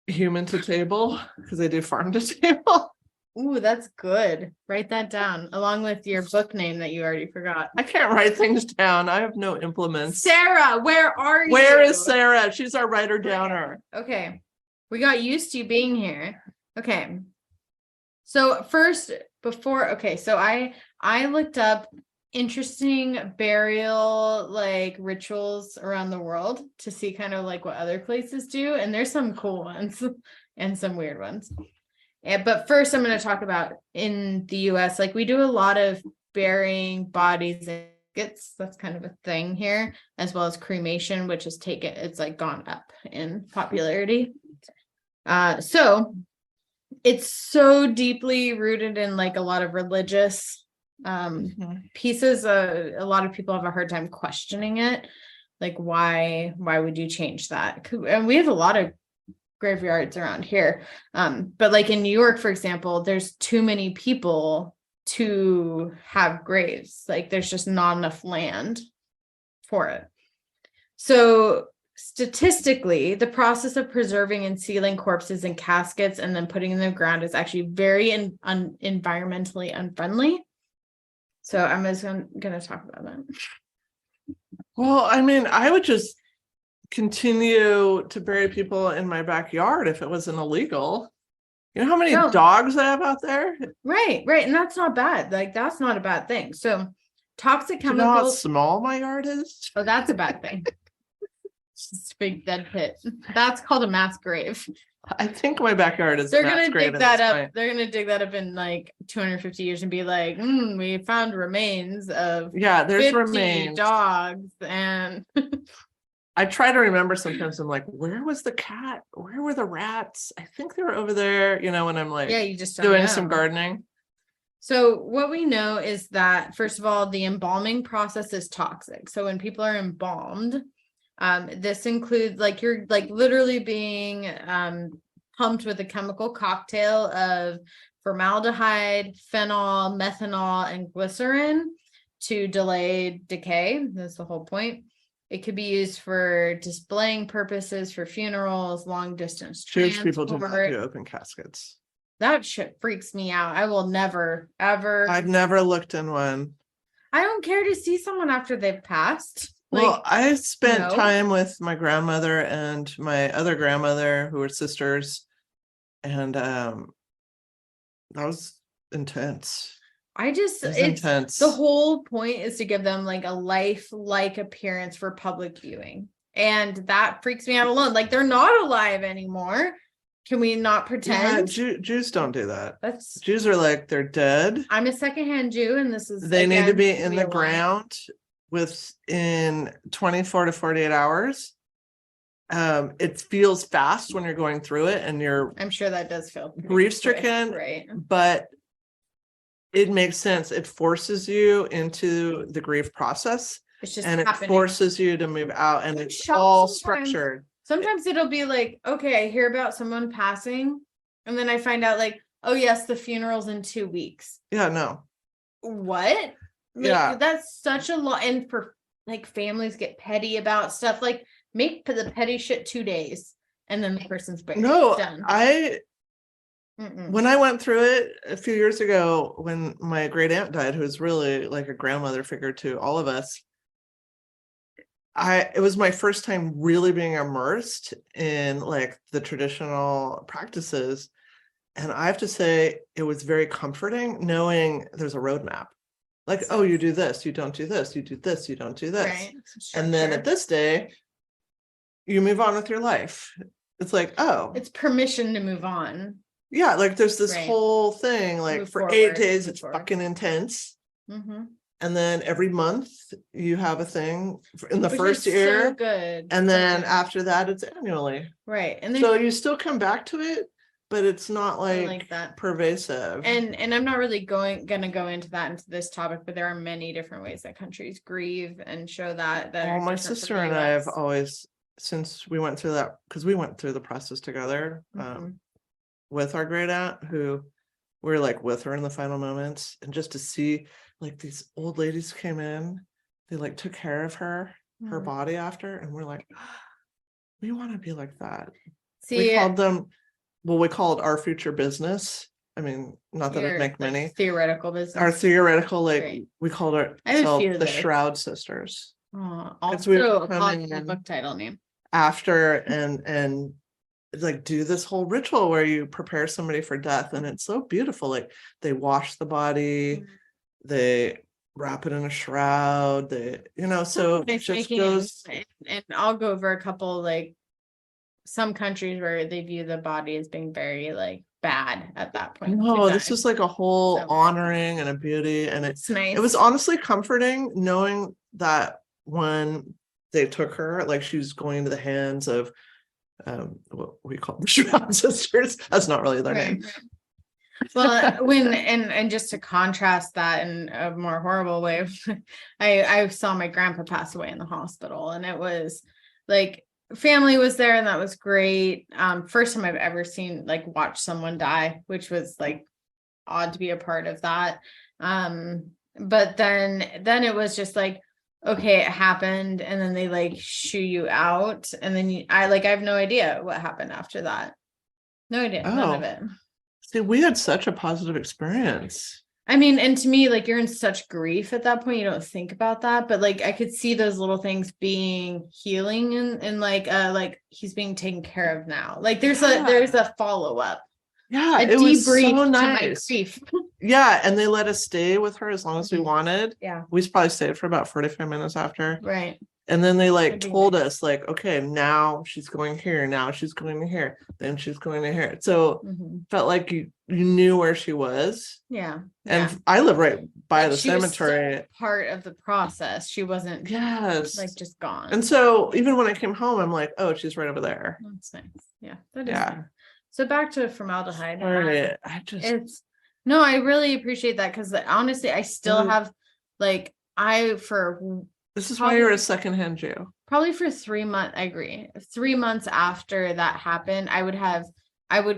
Human to table, because they do farm to table. Ooh, that's good. Write that down along with your book name that you already forgot. I can't write things down. I have no implements. Sarah, where are you? Where is Sarah? She's our writer downer. Okay. We got used to you being here. Okay. So first, so I looked up interesting burial like rituals around the world to see kind of like what other places do, and there's some cool ones and some weird ones. But first I'm going to talk about in the US, like we do a lot of burying bodies in blankets. That's kind of a thing here, as well as cremation, which has it's like gone up in popularity. So it's so deeply rooted in like a lot of religious pieces. A lot of people have a hard time questioning it. Like why would you change that? And we have a lot of graveyards around here. But like in New York, for example, there's too many people to have graves. Like there's just not enough land for it. So statistically, the process of preserving and sealing corpses in caskets and then putting them in the ground is actually very environmentally unfriendly. So I'm just going to talk about that. Well, I mean, I would just continue to bury people in my backyard if it wasn't illegal. You know how many dogs I have out there? Right. And that's not bad. Like that's not a bad thing. So toxic chemicals. Do you know how small my yard is? Oh, that's a bad thing. It's a big dead pit. That's called a mass grave. I think my backyard is. They're gonna dig that up. They're gonna dig that up in like 250 years and be like, we found remains of there's remains dogs. And I try to remember sometimes. I'm like, where was the cat? Where were the rats? I think they were over there. You know, when I'm like, you just doing some gardening. So what we know is that first of all, the embalming process is toxic. So when people are embalmed, this includes like you're like literally being pumped with a chemical cocktail of formaldehyde, phenol, methanol, and glycerin to delay decay. That's the whole point. It could be used for displaying purposes, for funerals, long distance transport. People do not do open caskets. That shit freaks me out. I will never, ever. I've never looked in one. I don't care to see someone after they've passed. Well, I spent time with my grandmother and my other grandmother who were sisters. And that was intense. It's intense. The whole point is to give them like a life-like appearance for public viewing. And that freaks me out alone. Like they're not alive anymore. Can we not pretend? Yeah, Jews don't do that. Jews are like, they're dead. I'm a secondhand Jew, and this is they need to be in the ground within 24 to 48 hours. It feels fast when you're going through it, and I'm sure that does feel grief stricken, right? But it makes sense. It forces you into the grief process. It's just it forces you to move out, and it's all structured. Sometimes it'll be like, okay, I hear about someone passing, and then I find out like, oh yes, the funeral's in 2 weeks. Yeah, no. What? Like, that's such a lot. And for like families get petty about stuff, like make the petty shit 2 days and then the person's buried. Done. When I went through it a few years ago, when my great aunt died, who was really like a grandmother figure to all of us, it was my first time really being immersed in like the traditional practices. And I have to say, it was very comforting knowing there's a roadmap. Like, oh, you do this, you don't do this, you do this, you don't do this. Right. And then at this day, you move on with your life. It's like, oh, It's permission to move on. yeah, like there's this Right. whole thing, like Move for forward, 8 days, move it's forward. fucking intense. Mm-hmm. And then every month you have a thing in the Which first is year. so good. And So then good. after that, it's annually. Right. And So then you still come back to it, but it's not like that. pervasive. And I'm not really gonna go into this topic, but there are many different ways that countries grieve and show that Oh, are my different from sister the and I have US. always, since we went through that, because we went through the process together Mhm. with our great aunt, who we're like with her in the final moments, and just to see like these old ladies came in, they like took care of her Mhm. body after, and we're like, we want to be like that. See, We called them, well, we called our future business. I mean, not that I'd your, make like, many. theoretical business. Our theoretical, like Right. we called I have a ourselves few of the those. Shroud Sisters. Also we a come possible in book title name. after and like do this whole ritual where you prepare somebody for death, and it's so beautiful. Like they wash the body, they wrap it in a shroud, they, so it just goes. And I'll go over a couple, like some countries where they view the body as being very like bad at that point. No, this is like a whole So- honoring and a beauty, and It's nice. it was honestly comforting knowing that when they took her, like she was going to the hands of what we call the Shroud Sisters. That's not really their name. Right. Well, and just to contrast that in a more horrible way, I saw my grandpa pass away in the hospital, and it was like family was there, and that was great. First time I've ever seen watch someone die, which was like odd to be a part of that. But then it was just like, okay, it happened, and then they shoo you out, and then I have no idea what happened after that. No idea, none of it. See, we had such a positive experience. I mean, and to me, you're in such grief at that point, you don't think about that, but I could see those little things being healing, and he's being taken care of now. There's a follow-up. Yeah, it was so nice. My grief. Yeah, and they let us stay with her as long as we wanted. Yeah, we probably stayed for about 45 minutes after. Right. And then they told us okay, now she's going here, now she's going to here, then she's going to here. So felt like you knew where she was. Yeah. And I live right by the she was cemetery. still part of the process. She wasn't just gone. And so even when I came home, I'm like, oh, she's right over there. That's nice. Yeah. That is nice. So back to formaldehyde. Sorry, I really appreciate that, because honestly, I still have this is why you're a secondhand Jew. Probably for 3 months. I agree. 3 months after that happened, I would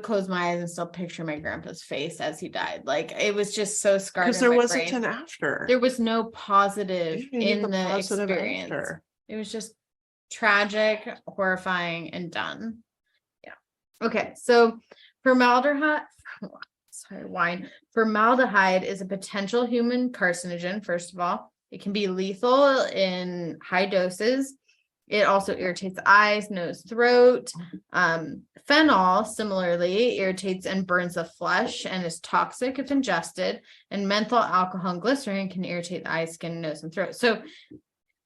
close my eyes and still picture my grandpa's face as he died. It was just so scarred. Because there wasn't an after. There was no positive in the experience. After. It was just tragic, horrifying, and done. Yeah. Okay. So formaldehyde is a potential human carcinogen, first of all. It can be lethal in high doses. It also irritates the eyes, nose, throat. Phenol similarly irritates and burns the flesh and is toxic if ingested. And menthol, alcohol, and glycerin can irritate the eyes, skin, nose, and throat. So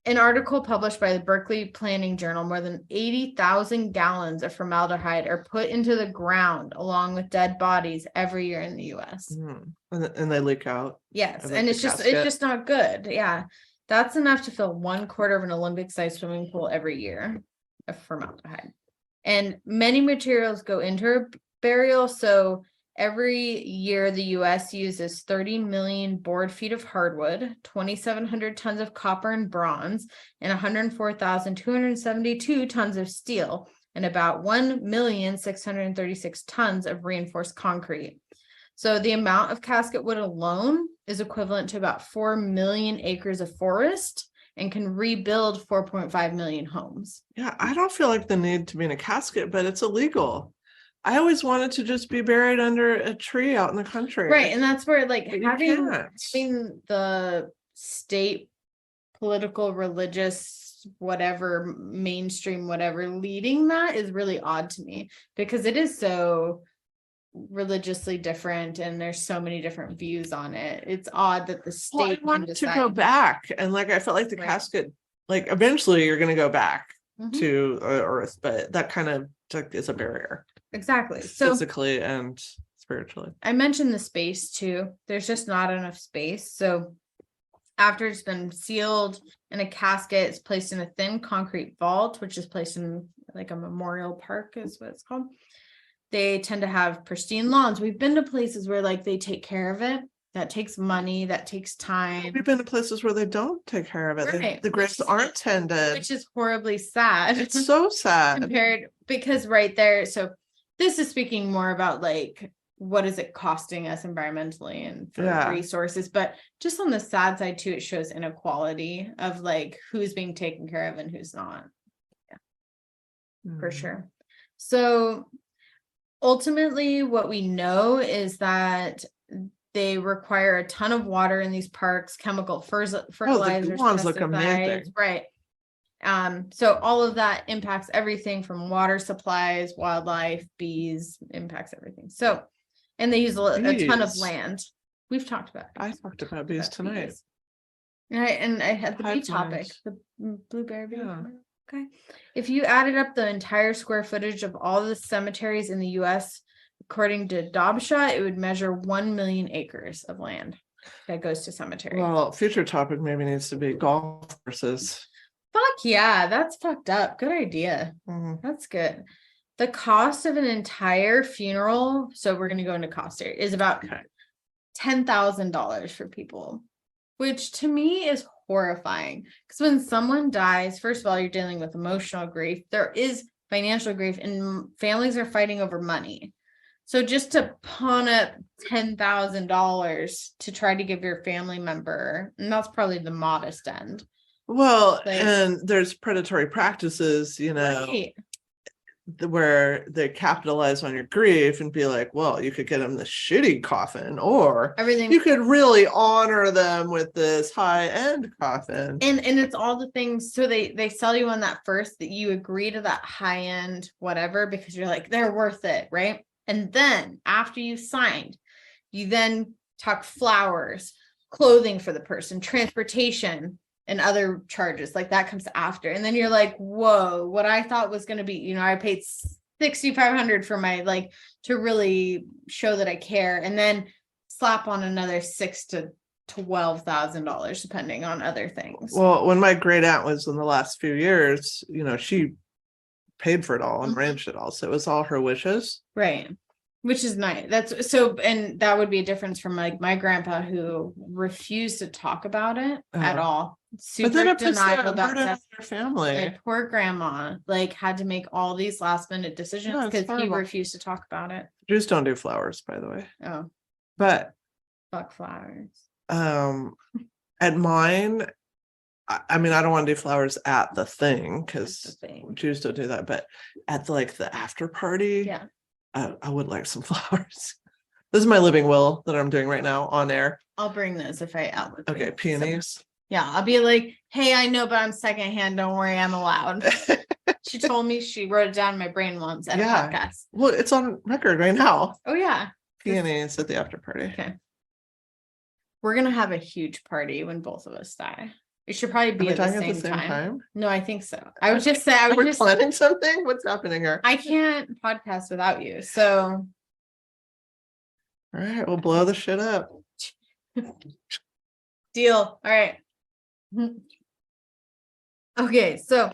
an article published by the Berkeley Planning Journal, more than 80,000 gallons of formaldehyde are put into the ground along with dead bodies every year in the US. And they leak out. Yes. And it's just not good. Yeah. That's enough to fill 1/4 of an Olympic-sized swimming pool every year of formaldehyde. And many materials go into burial. So every year, the U.S. uses 30 million board feet of hardwood, 2,700 tons of copper and bronze, and 104,272 tons of steel, and about 1,636 tons of reinforced concrete. So the amount of casket wood alone is equivalent to about 4 million acres of forest and can rebuild 4.5 million homes. Yeah, I don't feel like the need to be in a casket, but it's illegal. I always wanted to just be buried under a tree out in the country. Right. And that's where having the state political religious whatever mainstream, whatever leading that is really odd to me, because it is so religiously different and there's so many different views on it. It's odd that the Well, I state can wanted to go decide. back, and like I felt like the Right. casket, like eventually you're going to go back Mhm. to Earth, but that kind of is a barrier Exactly. So physically and spiritually. I mentioned the space too. There's just not enough space. So after it's been sealed in a casket, it's placed in a thin concrete vault, which is placed in like a memorial park is what it's called. They tend to have pristine lawns. We've been to places where like they take care of it. That takes money, that takes time. We've been to places where they don't take care of it. Right. The graves aren't tended. Which is horribly sad. It's so sad. Compared, because right there, so this is speaking more about like what is it costing us environmentally and for Yeah. resources, but just on the sad side too, it shows inequality of like who's being taken care of and who's not. For sure. So ultimately what we know is that they require a ton of water in these parks, chemical fertilizers, lawns look pesticides, amazing. right? So all of that impacts everything from water supplies, wildlife, bees, impacts everything. So, and they use a ton of Bees. land. We've talked about I bees. talked about bees tonight. Bees. Right, and I had the bee Hive topic, minds. the blueberry bee. Yeah. Okay. If you added up the entire square footage of all the cemeteries in the US, according to Dobshot, it would measure 1 million acres of land that goes to cemeteries. Well, future topic maybe needs to be golf courses. Fuck yeah, that's fucked up. Good idea. Mhm. That's good. The cost of an entire funeral, so we're going to go into cost here, is about Okay. $10,000 for people, which to me is horrifying. Because when someone dies, first of all, you're dealing with emotional grief. There is financial grief, and families are fighting over money. So just to pawn up $10,000 to try to give your family member, and that's probably the modest end. Well, Like- and there's predatory practices, Right. where they capitalize on your grief and be like, well, you could get them the shitty coffin, or Everything. you could really honor them with this high-end coffin. And it's all the things. So they sell you on that first, that you agree to that high end whatever because you're like, they're worth it, right? And then after you signed, you then talk flowers, clothing for the person, transportation, and other charges like that comes after. And then you're like, whoa, what I thought was going to be, I paid $6,500 for my, like, to really show that I care, and then slap on another $6,000 to $12,000 depending on other things. Well, when my great aunt was in the last few years, she paid for it all and Mhm. arranged it all, so it was all her wishes. Right. Which is nice. That's so, and that would be a difference from like my grandpa who refused to talk about it at all. Super But then it puts denial that about burden on death. their family. Like, poor grandma, like, had to make all these last minute decisions Yeah, it's because he horrible. refused to talk about it. Jews don't do flowers, by the way. Oh, But fuck flowers. at mine, I mean, I don't want to do flowers at the thing That's the because thing. Jews don't do that, but at the after party, Yeah. I would like some flowers. This is my living will that I'm doing right now on air. I'll bring those if I outlive you. Okay, peonies. Yeah, I'll be like, hey, I know, but I'm secondhand. Don't worry, I'm allowed. She told me, she wrote it down in my brain once at Yeah. a podcast. Well, it's on record right now. Oh yeah. Peonies at the after party. Okay. We're gonna have a huge party when both of us die. It should probably Are be we at the talking same time. No, I think so. I would just say Are we planning something? What's happening here? I can't podcast without you. So All right, we'll blow the shit up. deal. All right. Okay, so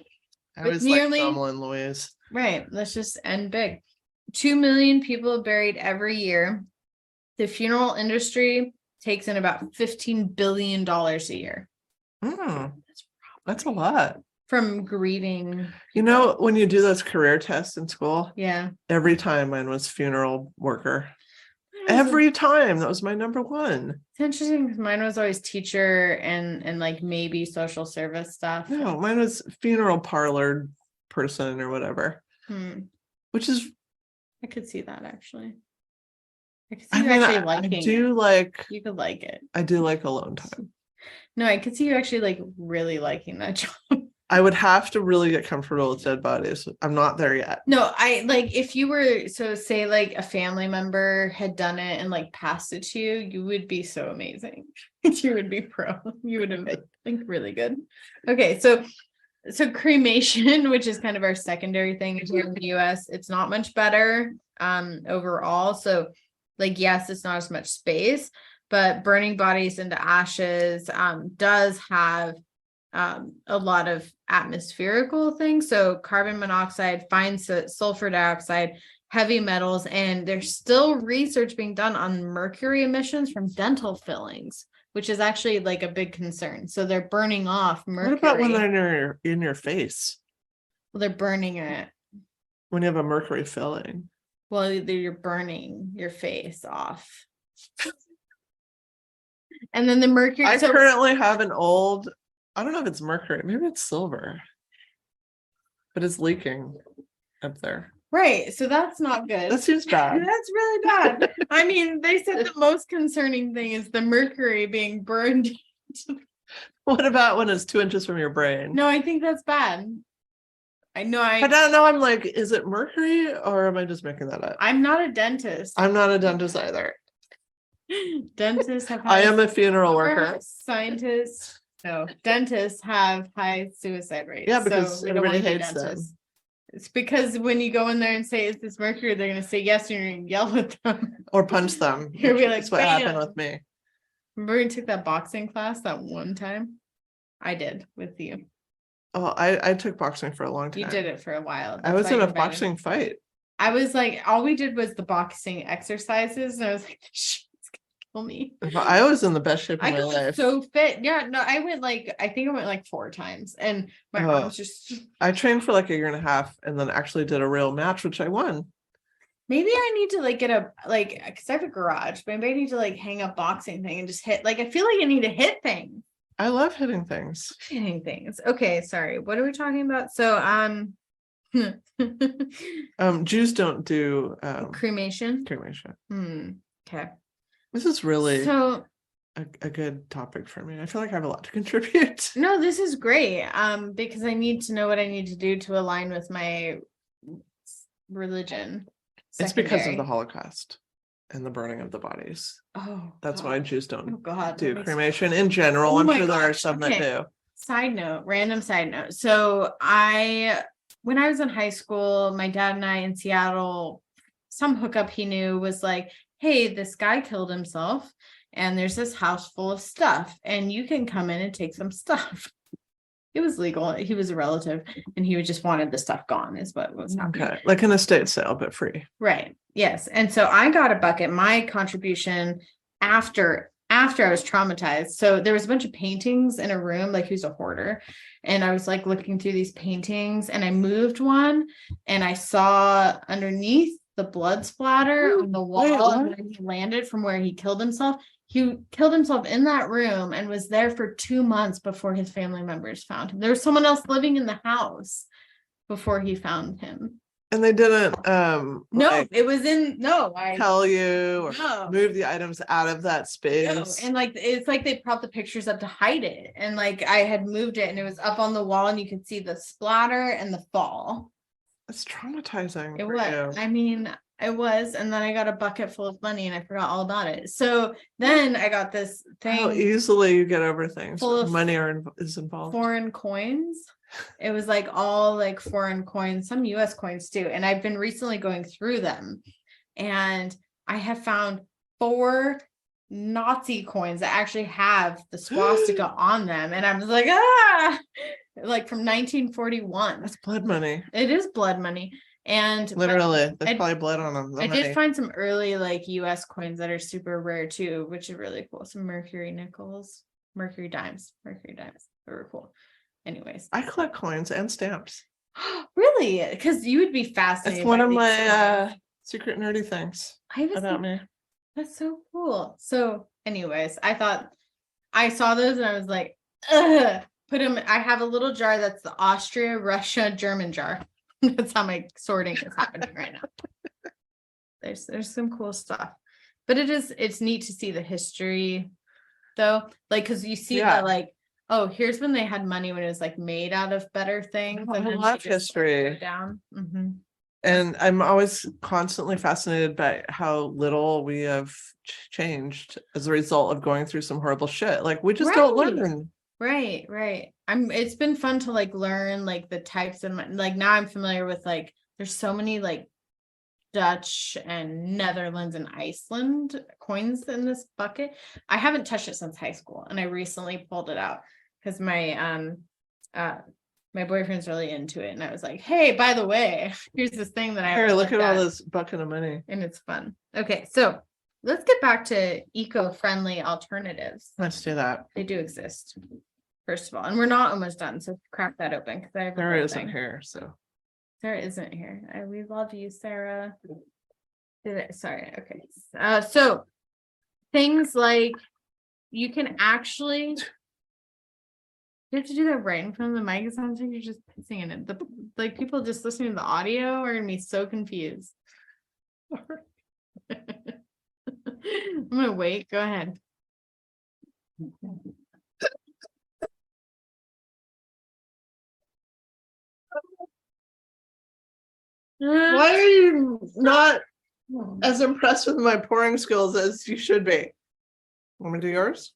I With was nearly- like Thelma and Louise. right, let's just end big. 2 million people buried every year. The funeral industry takes in about $15 billion a year That's a lot. from grieving. When you do those career tests in school, Yeah. every time mine was funeral worker. Mine was- Every time. That was my number one. It's interesting because mine was always teacher and like maybe social service stuff. No, mine was funeral parlor person or whatever, which is, I could see that actually. I could see I you mean, actually I liking do it. like, You could like it. I do like alone time. No, I could see you actually like really liking that job. I would have to really get comfortable with dead bodies. I'm not there yet. No, I like if you were so say like a family member had done it and like passed it to you, you would be so amazing. You would be pro. You would have been like really good. Okay, so cremation, which is kind of our secondary thing here in the US, it's not much better overall. So like yes, it's not as much space, but burning bodies into ashes does have a lot of atmospherical things. So carbon monoxide, fine sulfur dioxide, heavy metals, and there's still research being done on mercury emissions from dental fillings, which is actually like a big concern. So they're burning off mercury. What about when they're in your face? Well, they're burning it. When you have a mercury filling. Well, you're burning your face off. And then the mercury. I currently have an old, I don't know if it's mercury, maybe it's silver, but it's leaking up there. Right. So that's not good. That seems bad. That's really bad. I mean, they said the most concerning thing is the mercury being burned. What about when it's 2 inches from your brain? No, I think that's bad. I know. I don't know. I'm like, is it mercury or am I just making that up? I'm not a dentist. I'm not a dentist either. Dentists have. I am a funeral worker. Scientists. No, dentists have high suicide rates. Yeah, because so we don't everybody wanna be hates them. dentists. It's because when you go in there and say, is this mercury? They're going to say yes, and you're going to yell at them. Or punch them. You'll be like, That's what "Bam." happened with me. Remember we took that boxing class that one time? I did with you. Oh, I took boxing for a long time. You did it for a while. I That's was why in you're a better. boxing fight. I was like, all we did was the boxing exercises. And I was like, shit's gonna kill me. I was in the best shape I of my got life. so fit. Yeah, no, I think I went like 4 times. And my Oh. arms just I trained for like a year and a half and then actually did a real match, which I won. maybe I need to like get a because I have a garage, but maybe I need to like hang a boxing thing and just hit. Like I feel like I need to hit things. I love hitting things. Hitting things. Okay, sorry. What are we talking about? So Jews don't do cremation. cremation. Okay. This is really So a good topic for me. I feel like I have a lot to contribute. no, this is great. Because I need to know what I need to do to align with my religion. It's because of Secondary. the Holocaust and the burning of the bodies. Oh, That's God. why Jews Oh don't God. do that makes- cremation in general. Oh I'm my sure there are gosh, some okay. that do. Side note, random side note. So when I was in high school, my dad and I in Seattle, some hookup he knew was like, hey, this guy killed himself and there's this house full of stuff and you can come in and take some stuff. It was legal. He was a relative and he just wanted the stuff gone is what was happening. Okay. Like an estate sale, but free. Right. Yes. And so I got a bucket, my contribution after I was traumatized. So there was a bunch of paintings in a room, like who's a hoarder. And I was like looking through these paintings and I moved one and I saw underneath the blood splatter on the wall and when he landed from where he killed himself. He killed himself in that room and was there for 2 months before his family members found him. There was someone else living in the house before he found him. And they didn't No, like, it was I tell you or No. move the items out of that No, space. and like it's like they propped the pictures up to hide it. And like I had moved it and it was up on the wall and you could see the splatter and the fall. It's traumatizing. It for was. you. I mean, it was. And then I got a bucket full of money and I forgot all about it. So then I got this How thing, easily you get over things. full of Money is involved. foreign coins. It was like all like foreign coins, some US coins too. And I've been recently going through them and I have found 4 Nazi coins that actually have the swastika on them. And I was like, like from 1941. That's blood money. It is blood money. And Literally, there's I- probably blood on them. I did find some early like US coins that are super rare too, which is really cool. Some mercury nickels, mercury dimes. They were cool. Anyways. I collect coins and stamps. Really? Because you would be fascinated. It's one by of these my stories. secret nerdy things I was about me. That's so cool. So, anyways, I thought I saw those and I was like, ugh, put them. I have a little jar that's the Austria, Russia, German jar. That's how my sorting is happening right now. There's some cool stuff, but it's neat to see the history though. Like, cause you see Yeah. that like Oh, here's when they had money when it was like made out of better things. Oh, and I then love she just, like, history. threw it down. Mhm. And I'm always constantly fascinated by how little we have changed as a result of going through some horrible shit. Like we just don't Right. learn. Right. It's been fun to like learn like the types of like now I'm familiar with like there's so many like Dutch and Netherlands and Iceland coins in this bucket. I haven't touched it since high school, and I recently pulled it out because my boyfriend's really into it, and I was like, "Hey, by the way, here's this thing that I Here, haven't look looked at all this bucket of money. and it's fun." Okay, so let's get back to eco-friendly alternatives. Let's do that. They do exist, first of all, and we're not almost done, so crack that open because I have a Sarah whole isn't thing. here, so Sarah isn't here. We love you, Sarah. Sorry. Okay. So things like you can actually you have to do that right in front of the mic. It sounds like you're just pissing in it. Like people just listening to the audio are gonna be so confused. I'm gonna wait. Go ahead. why are you not as impressed with my pouring skills as you should be? Want me to do yours?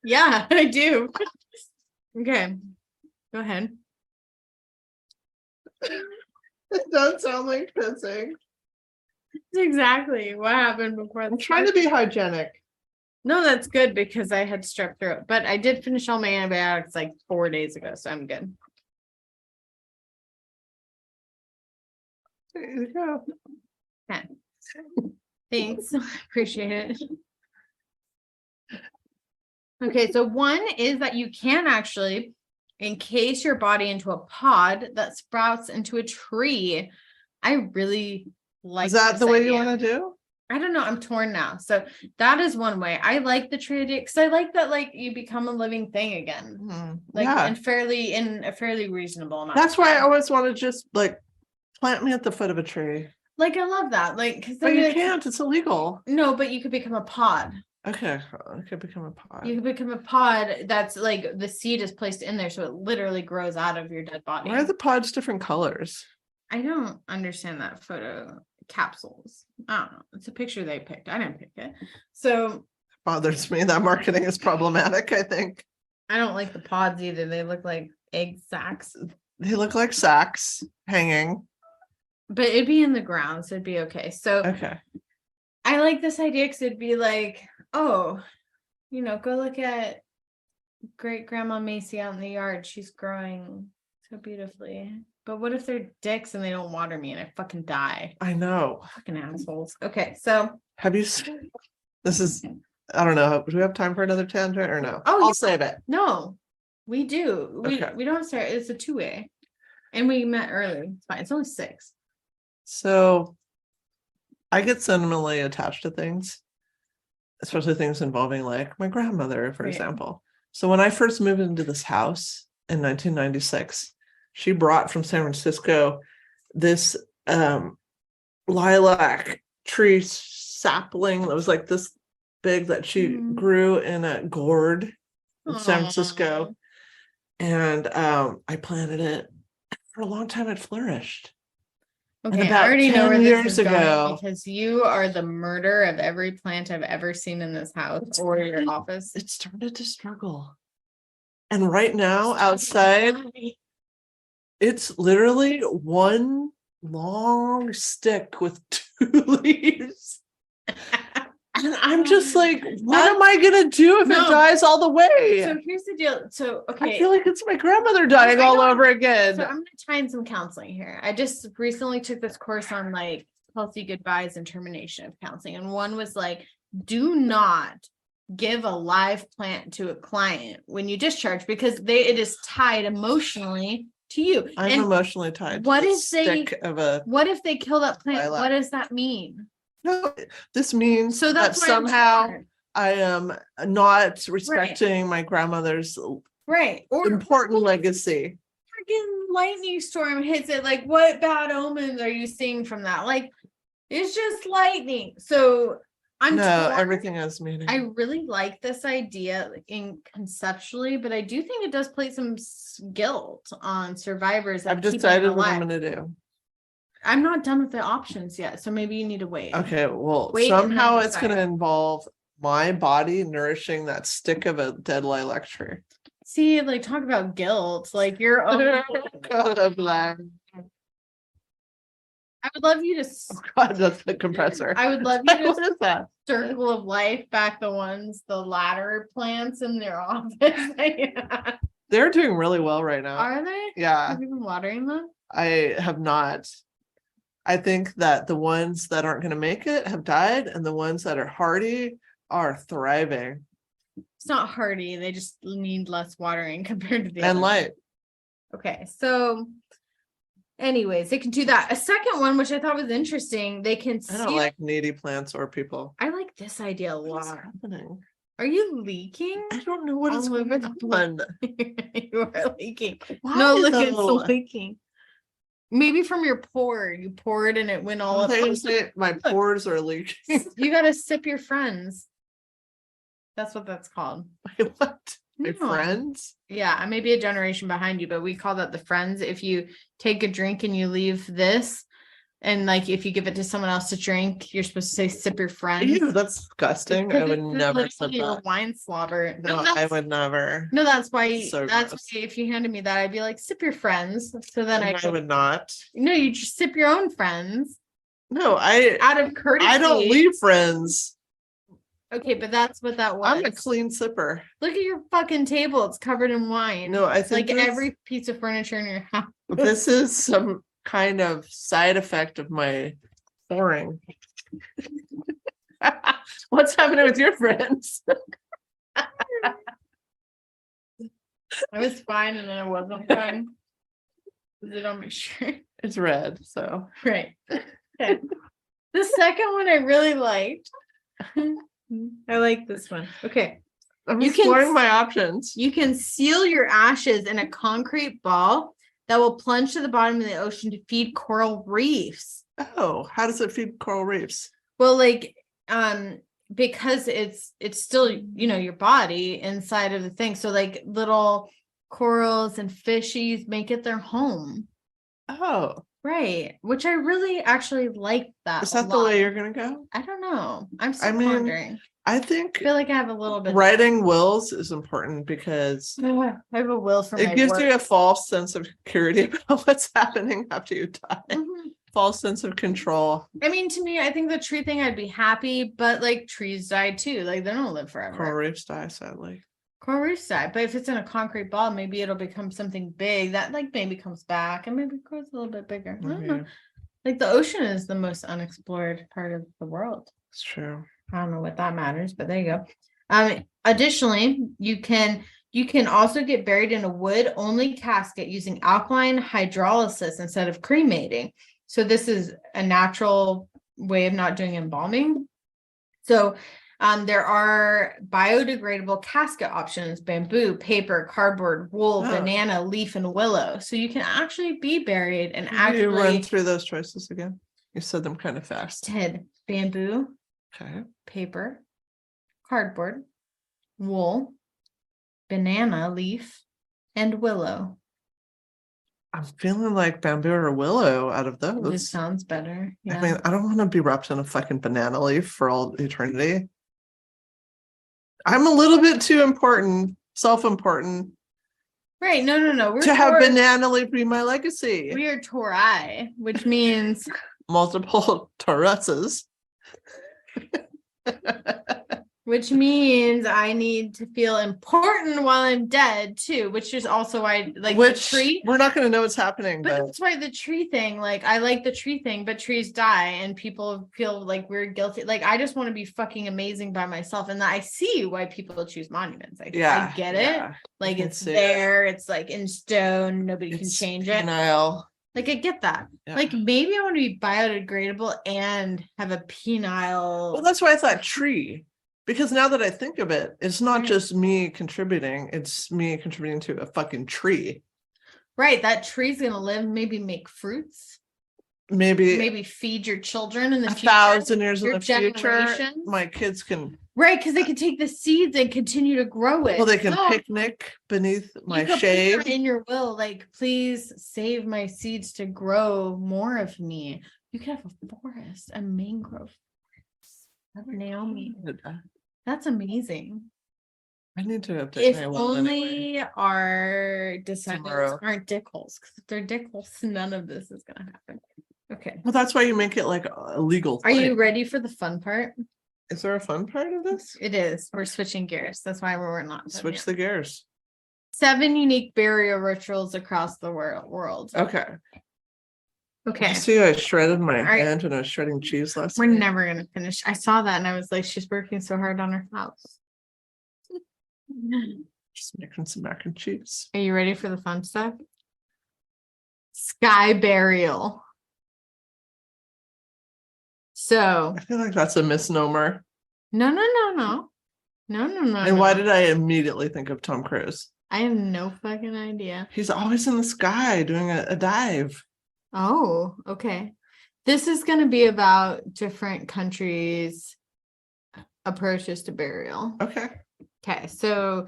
Yeah, I do. Okay. Go ahead. It does sound like pissing. That's exactly what happened before. I'm trying to be hygienic. No, that's good because I had strep throat, but I did finish all my antibiotics like 4 days ago, so I'm good. There you go. Okay. Thanks. Appreciate it. Okay, so one is that you can actually encase your body into a pod that sprouts into a tree. I really like Is that this the way you idea. want to do? I don't know. I'm torn now. So that is one way. I like the tree idea because I like that like you become a living thing again. Like Yeah. in a fairly reasonable amount. That's why I always want to just like plant me at the foot of a tree. Like I love that. Like because But you can't, it's illegal. No, but you could become a pod. Okay, I could become a pod. You could become a pod that's like the seed is placed in there, so it literally grows out of your dead body. Why are the pods different colors? I don't understand that photo capsules. I don't know. It's a picture they picked. I didn't pick it. So Bothers me. That marketing is problematic, I think. I don't like the pods either. They look like egg sacs. They look like sacks hanging. But it'd be in the ground, so it'd be okay. So Okay. I like this idea because it'd be like, oh, go look at great grandma Macy out in the yard. She's growing so beautifully. But what if they're dicks and they don't water me and I fucking die? I know. Fucking assholes. Okay, so Have you seen this is I don't know. Do we have time for another tangent or no? Oh, I'll yeah. save it. No, we do. Okay. We don't start. It's a 2-way. And we met early. It's fine. It's only 6. So I get sentimentally attached to things, especially things involving like my grandmother, for Right. example. So when I first moved into this house in 1996, she brought from San Francisco this lilac tree sapling that was like this big that she grew in a gourd in San Francisco. And I planted it. For a long time it flourished. Okay, about I already know 10 where this years is going ago- because you are the murder of every plant I've ever seen in this house or your office. It started to struggle. And right now outside, it's literally one long stick with 2 leaves. And I'm just like, what am I gonna do if it dies all the way? So here's the deal. So okay, I feel like it's my grandmother dying all over again. so I'm gonna tie in some counseling here. I just recently took this course on like healthy goodbyes and termination of counseling, and one was like, do not give a live plant to a client when you discharge because it is tied emotionally to you. I'm And emotionally tied. what to the if they- stick of a what if they kill that plant? lilac. What does that mean? no? This means So that that's why I'm somehow torn. I am not respecting my grandmother's Right. Or important legacy. freaking lightning storm hits it. Like, what bad omens are you seeing from that? Like, it's just lightning. So I'm No, torn. everything has meaning. I really like this idea in conceptually, but I do think it does place some guilt on survivors. Of I've keeping it decided what I'm alive. going to do. I'm not done with the options yet, so maybe you need to wait. Okay, well, Wait and then somehow it's going to decide. involve my body nourishing that stick of a dead lilac tree. See, like talk about guilt. Like you're. I would love you to. God, that's the compressor. I would love you to. What is that? Circle of life back the ladder plants in their office. They're doing really well right now. Are they? Yeah. Have you been watering them? I have not. I think that the ones that aren't going to make it have died, and the ones that are hardy are thriving. It's not hardy. They just need less watering compared to the and other light. Okay, so anyways, they can do that. A second one, which I thought was interesting, they can I don't like needy plants or people. I like this idea a What's lot. happening? Are you leaking? I don't know what is All over going the on. You are leaking. Why No, look, it's though? leaking. Maybe from your pour. You poured and it went all up. My pores are leaking. You gotta sip your friends. That's what that's called. What? My No. friends? Yeah, I may be a generation behind you, but we call that the friends. If you take a drink and you leave this, and like if you give it to someone else to drink, you're supposed to say sip your friends. Ew, that's disgusting. I would never sip Your that. wine slobber. No, I would never. No, that's why. So That's gross. why if you handed me that, I'd be like, sip your friends. So then I would not. No, you just sip your own friends No, out of courtesy. I don't leave friends. Okay, but that's what that was. I'm a clean sipper. Look at your fucking table. It's covered in wine. No, I think like every piece of furniture in your house. this is some kind of side effect of my pouring. What's happening with your friends? I was fine and then I wasn't fine. Is it on my shirt? It's red, so Right. Okay. The second one I really liked. I like this one. Okay. I'm You can exploring my options. You can seal your ashes in a concrete ball that will plunge to the bottom of the ocean to feed coral reefs. Oh, how does it feed coral reefs? Well, like, because it's still, your body inside of the thing. So like little corals and fishies make it their home. Oh, Right. Which I really actually like that. is that the way you're gonna go? I don't know. I'm still I mean, pondering. I think I feel like I have a little bit. writing wills is important because I have a will for my it gives work. you a false sense of security about what's happening after you die. Mhm. False sense of control. I mean, to me, I think the tree thing, I'd be happy, but like trees die too. Like they don't live Coral forever. reefs die, sadly. Coral reefs die, but if it's in a concrete ball, maybe it'll become something big that like maybe comes back and maybe grows a little bit bigger. I don't know. Okay, Like the ocean is the most unexplored part of the world. it's true. I don't know what that matters, but there you go. Additionally, you can also get buried in a wood only casket using alkaline hydrolysis instead of cremating. So this is a natural way of not doing embalming. So there are biodegradable casket options: bamboo, paper, cardboard, wool, banana, leaf, and willow. So you can actually be buried and Can you run through those choices again? You said them kind of fast. Ted, bamboo, Okay. paper, cardboard, wool, banana leaf, and willow. I'm feeling like bamboo or willow out of This those. sounds better. Yeah. I mean, I don't want to be wrapped in a fucking banana leaf for all eternity. I'm a little bit too important, self-important Right. No. We're to have banana leaf be my legacy. We are Taurai, which means Multiple Tauruses. I need to feel important while I'm dead too, which is also why like Which the tree. we're not going to know what's happening, But but that's why the tree thing, like I like the tree thing, but trees die and people feel like we're guilty. Like I just want to be fucking amazing by myself. And I see why people choose monuments. I get it. yeah, Like can it's see it. there, it's like in stone, nobody can it's change it. penile. Like I get that. Yeah. Like maybe I want to be biodegradable and have a penile. Well, that's why I thought tree. Because now that I think of it, it's not Right. just me contributing, it's me contributing to a fucking tree. Right, that tree's gonna live, maybe make fruits. maybe feed your children in the a future. 1,000 years in Your the future, generations. my kids can, Right, because they can take the seeds and continue to grow it. well, they can Oh, picnic beneath my you could put shade. that in your will, like, please save my seeds to grow more of me. You could have a forest, a mangrove forest. Naomi, that's amazing. I need to update If my will only anyway. our descendants Tomorrow. aren't dickholes, because if they're dickholes, none of this is gonna happen. Okay. Well, that's why you make it like a legal Are you thing. ready for the fun part? Is there a fun part of this? It is. We're switching gears. That's why we're not done Switch yet. the gears. 7 unique burial rituals across the world. Okay. Okay. You see, I shredded my right. hand when I was shredding cheese last We're night. never gonna finish. I saw that and I was like, she's working so hard on her house. Just making some mac and cheese. Are you ready for the fun stuff? Sky burial. So I feel like that's a misnomer. no. And why did I immediately think of Tom Cruise? I have no fucking idea. He's always in the sky doing a dive. Oh, okay. This is going to be about different countries' approaches to burial. Okay. Okay, so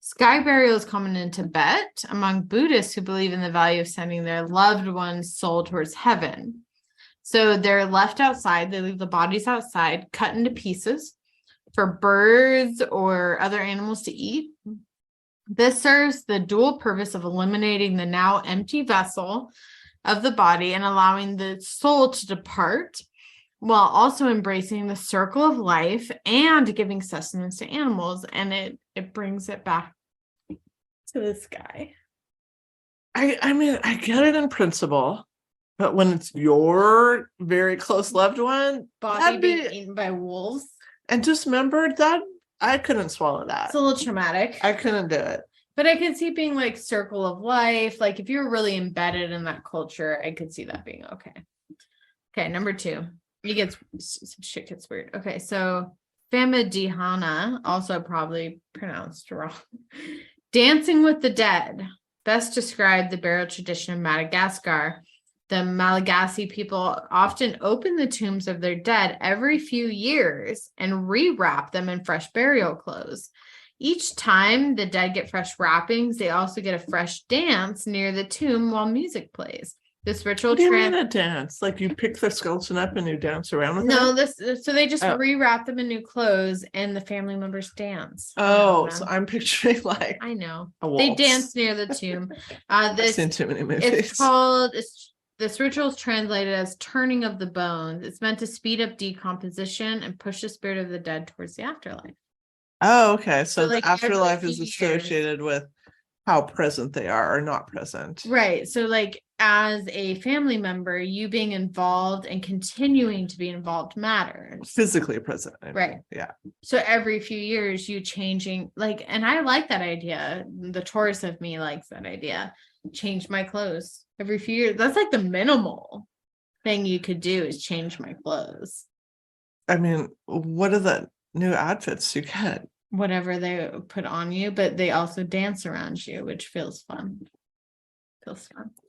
sky burial is common in Tibet among Buddhists who believe in the value of sending their loved one's soul towards heaven. So they're left outside, they leave the bodies outside, cut into pieces for birds or other animals to eat. This serves the dual purpose of eliminating the now empty vessel of the body and allowing the soul to depart, while also embracing the circle of life and giving sustenance to animals. And it brings it back to the sky. I mean, I get it in principle, but when it's your very close loved one, Body being eaten by wolves. And dismembered, that I couldn't swallow that. It's a little traumatic. I couldn't do it. But I could see being like circle of life. Like if you're really embedded in that culture, I could see that being okay. Okay, number 2. Shit gets weird. Okay, so Famadihana, also probably pronounced wrong. Dancing with the dead. Best described the burial tradition of Madagascar. The Malagasy people often open the tombs of their dead every few years and rewrap them in fresh burial clothes. Each time the dead get fresh wrappings, they also get a fresh dance near the tomb while music plays. This ritual. What do you mean a dance? Like you pick the skeleton up and you dance around with it? So they just rewrap them in new clothes and the family members dance. Oh, so I'm picturing like I know a they waltz. dance near the tomb. I've seen too many movies. This ritual is translated as turning of the bones. It's meant to speed up decomposition and push the spirit of the dead towards the afterlife. Oh, okay. So like the afterlife is years. associated with how present they are or not present. Right. So like as a family member, you being involved and continuing to be involved matters. Physically present. Right. Yeah. So every few years you changing, like, and I like that idea. The Taurus of me likes that idea. Change my clothes every few years. That's like the minimal thing you could do is change my clothes. I mean, what are the new outfits you get? Whatever they put on you, but they also dance around you, which feels fun.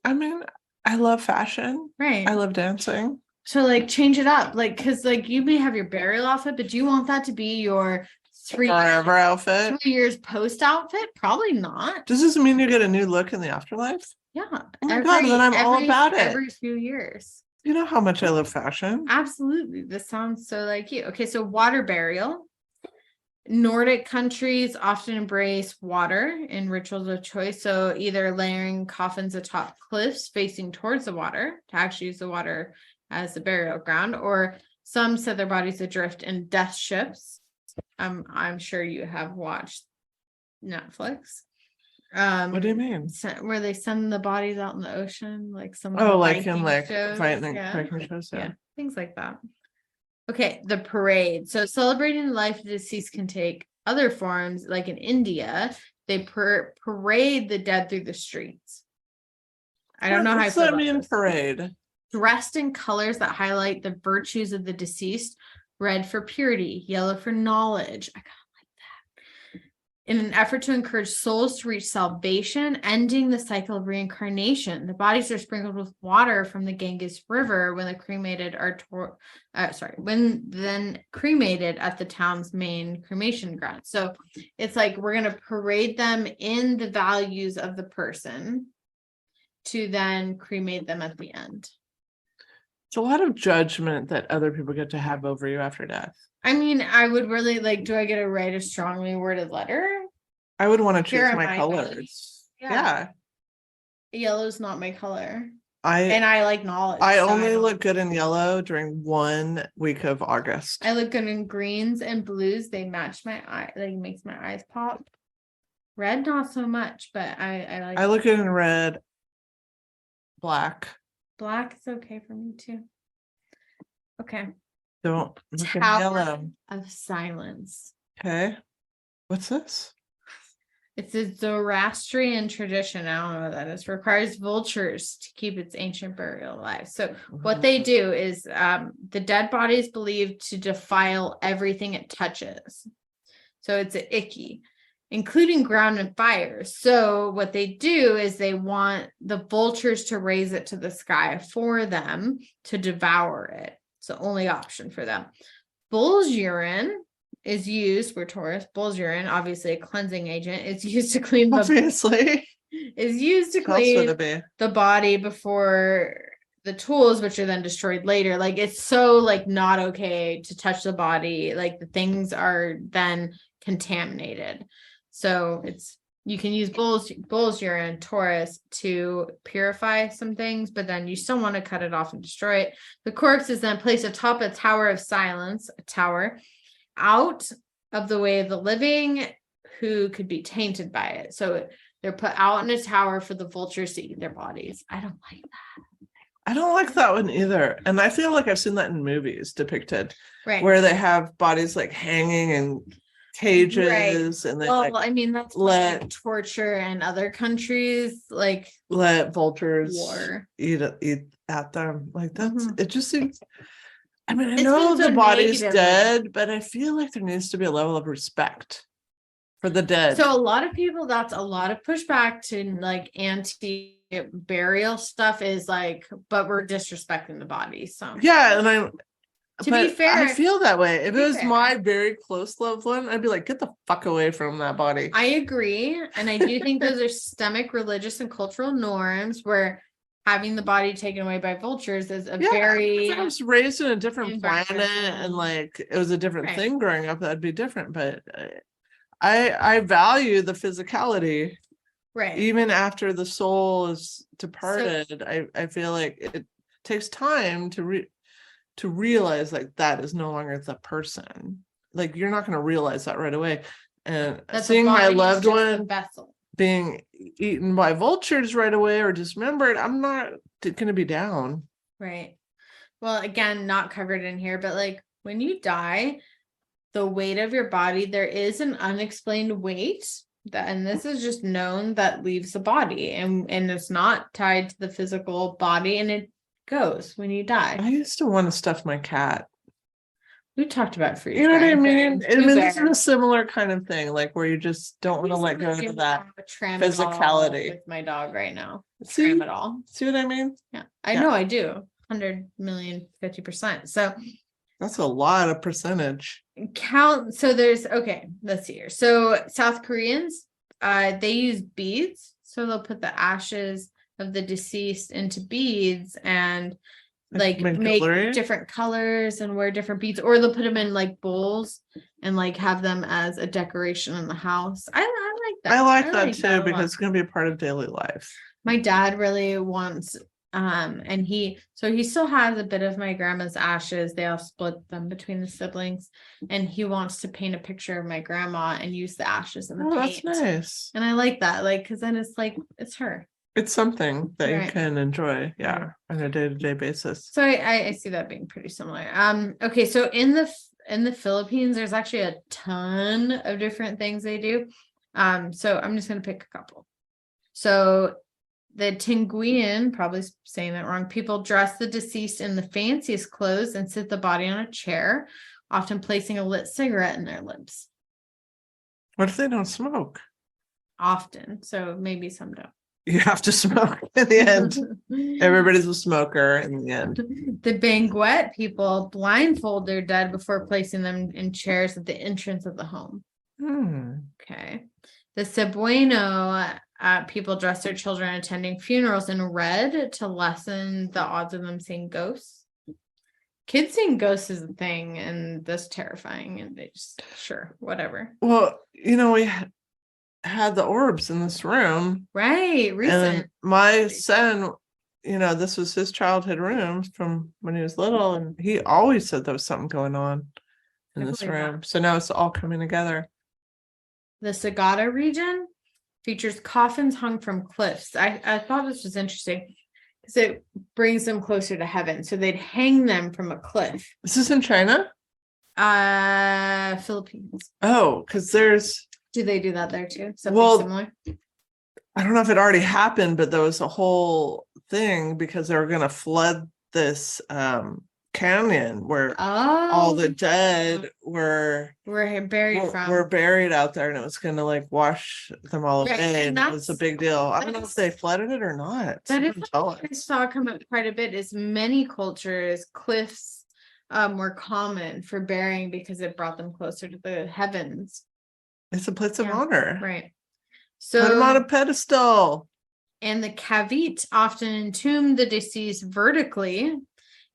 I mean, I love fashion. Right. I love dancing. So like change it up. Like, cause like you may have your burial outfit, but do you want that to be your forever outfit? 3 years post outfit? Probably not. Does this mean you get a new look in the afterlife? Yeah. Oh my God, then I'm all about it. Every few years. You know how much I love fashion? Absolutely. This sounds so like you. Okay, so water burial. Nordic countries often embrace water in rituals of choice. So either layering coffins atop cliffs facing towards the water to actually use the water as the burial ground, or some set their bodies adrift in death ships. I'm sure you have watched Netflix. What do you mean? Where they send the bodies out in the ocean, like some like in Viking shows, yeah, things like that. Okay, the parade. So celebrating the life of the deceased can take other forms, like in India, they parade the dead through the streets. I don't know how I feel about this. Parade. Dressed in colors that highlight the virtues of the deceased, red for purity, yellow for knowledge. I kind of like that. in an effort to encourage souls to reach salvation, ending the cycle of reincarnation. The bodies are sprinkled with water from the Ganges River when the cremated are when then cremated at the town's main cremation ground. So it's like we're going to parade them in the values of the person to then cremate them at the end. It's a lot of judgment that other people get to have over you after death. I mean, I would really like, do I get to write a strongly worded letter? I would want to Here choose are my my colors. Yeah. Yeah. Yellow's not my color. I And I like knowledge. I so only don't- look good in yellow during 1 week of August. I look good in greens and blues. They match my eye, like makes my eyes pop. Red, not so much, but I like I look good in red, black. black is okay for me too. Okay. Don't look in Tower yellow. of Silence. Okay. What's this? It's a Zoroastrian tradition. I don't know what that is. Requires vultures to keep its ancient burial alive. So what they do is the dead body is believed to defile everything it touches. So it's icky, including ground and fire. So what they do is they want the vultures to raise it to the sky for them to devour it. It's the only option for them. Bull's urine is used for Taurus. Bull's urine, obviously a cleansing agent, is used to clean Obviously. is used to What else would clean it be? the body before the tools, which are then destroyed later. Like it's so like not okay to touch the body. Like the things are then contaminated. So it's you can use bull's urine, Taurus, to purify some things, but then you still want to cut it off and destroy it. The corpse is then placed atop a tower of silence, a tower, out of the way of the living who could be tainted by it. So they're put out in a tower for the vultures to eat their bodies. I don't like that. I don't like that one either. And I feel like I've seen that in movies depicted, Right. where they have bodies like hanging in cages and they Well, I mean, that's let- like torture in other countries, like let vultures war. eat at them. Like that's Mhm. it just seems I mean, I It's know been so the body's negative. dead, but I feel like there needs to be a level of respect for the dead. So a lot of people, that's a lot of pushback to like anti-burial stuff is like, but we're disrespecting the body. So yeah, and I To be but fair- I feel that way. If it be was fair. my very close loved one, I'd be like, get the fuck away from that body. I agree. And I do think those are systemic religious and cultural norms where having the body taken away by vultures is a very if I was raised in a different planet environmental- and like it was a different Right. thing growing up, that'd be different. But I value the physicality right. even after the soul is departed. I feel like it takes time to realize like that is no longer the person. Like you're not going to realize that right away. And That the seeing my body is loved just a one vessel. being eaten by vultures right away or dismembered, I'm not going to be down. Right. Well, again, not covered in here, but like when you die, the weight of your body, there is an unexplained weight that, and this is just known, that leaves the body and it's not tied to the physical body and it goes when you die. I used to want to stuff my cat. We talked about freeze. You know what I drying mean? things. I mean, Too this is bad. a similar kind of thing, like where you just don't want to let go of that physicality. With my dog right now. See? Tramadol. See what I mean? Yeah, I Yeah. know I do. 100,000,050%. So That's a lot of percentage. count. So there's okay. Let's see here. So South Koreans, they use beads. So they'll put the ashes of the deceased into beads and like make jewelry? different colors and wear different beads, or they'll put them in like bowls and like have them as a decoration in the house. I like that. I like that that too a lot. because it's going to be a part of daily life. My dad really wants and he still has a bit of my grandma's ashes. They all split them between the siblings, and he wants to paint a picture of my grandma and use the ashes in the Oh, paint. that's nice. And I like that, like, because then it's like it's her. It's something that Right. you can enjoy, yeah, Right. on a day-to-day basis. So I see that being pretty similar. Okay, so in the Philippines, there's actually a ton of different things they do. So I'm just gonna pick a couple. So the Tinguian, probably saying that wrong, people dress the deceased in the fanciest clothes and sit the body on a chair, often placing a lit cigarette in their lips. What if they don't smoke? often, so maybe some don't. You have to smoke in the end. Everybody's a smoker in the end. The Banguet people blindfold their dead before placing them in chairs at the entrance of the home. Okay. The Cebuano people dress their children attending funerals in red to lessen the odds of them seeing ghosts. Kids seeing ghosts is a thing, and that's terrifying, and they just, sure, whatever. Well, we had the orbs in this room. Right, recent. And my son, this was his childhood room from when he was little, and he always said there was something going on in this room. So now it's all coming together. The Sagada region features coffins hung from cliffs. I thought this was interesting because it brings them closer to heaven. So they'd hang them from a cliff. This is in China? Philippines. Oh, because there's... Do they do that there too? Something similar? I don't know if it already happened, but there was a whole thing because they were going to flood this canyon where all the dead were buried out there, and it was going to like wash them all away, and it was a big deal. I don't know if they flooded it or not. That is what I saw come up quite a bit. Is many cultures cliffs were common for burying because it brought them closer to the heavens. It's a place of honor. Right. So put them on a pedestal. And the Kavit often entomb the deceased vertically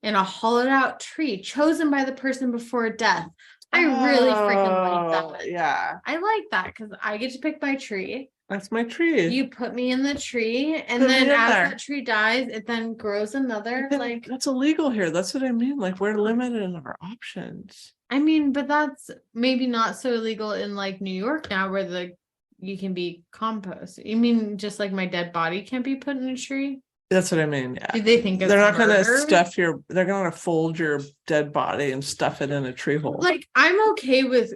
in a hollowed out tree chosen by the person before death. I really freaking like that. Yeah. I like that because I get to pick my tree. That's my tree. You put me in the tree, and then as that tree dies, it then grows another. Like, that's illegal here. That's what I mean. Like, we're limited in our options. I mean, but that's maybe not so illegal in like New York now, where you can be compost. You mean just like my dead body can't be put in a tree? That's what I mean. Yeah. Do they think they're not going to they're going to fold your dead body and stuff it in a tree hole? Like, I'm okay with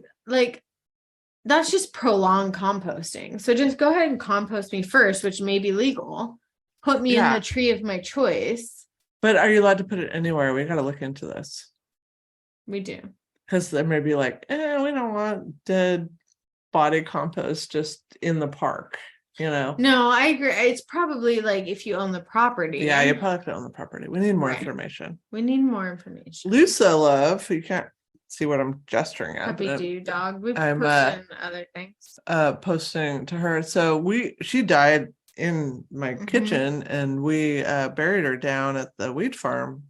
that's just prolonged composting. So just go ahead and compost me first, which may be legal. Put me in the tree of my choice. But are you allowed to put it anywhere? We got to look into this. We do. Because they may be like, we don't want dead body compost just in the park, No, I agree. It's probably like if you own the property. Yeah, you probably have to own the property. We need more information. We need more information. Lusa love, you can't see what I'm gesturing at. Puppy do dog. We've posted other things. Posting to her. So she died in my kitchen, and we buried her down at the wheat farm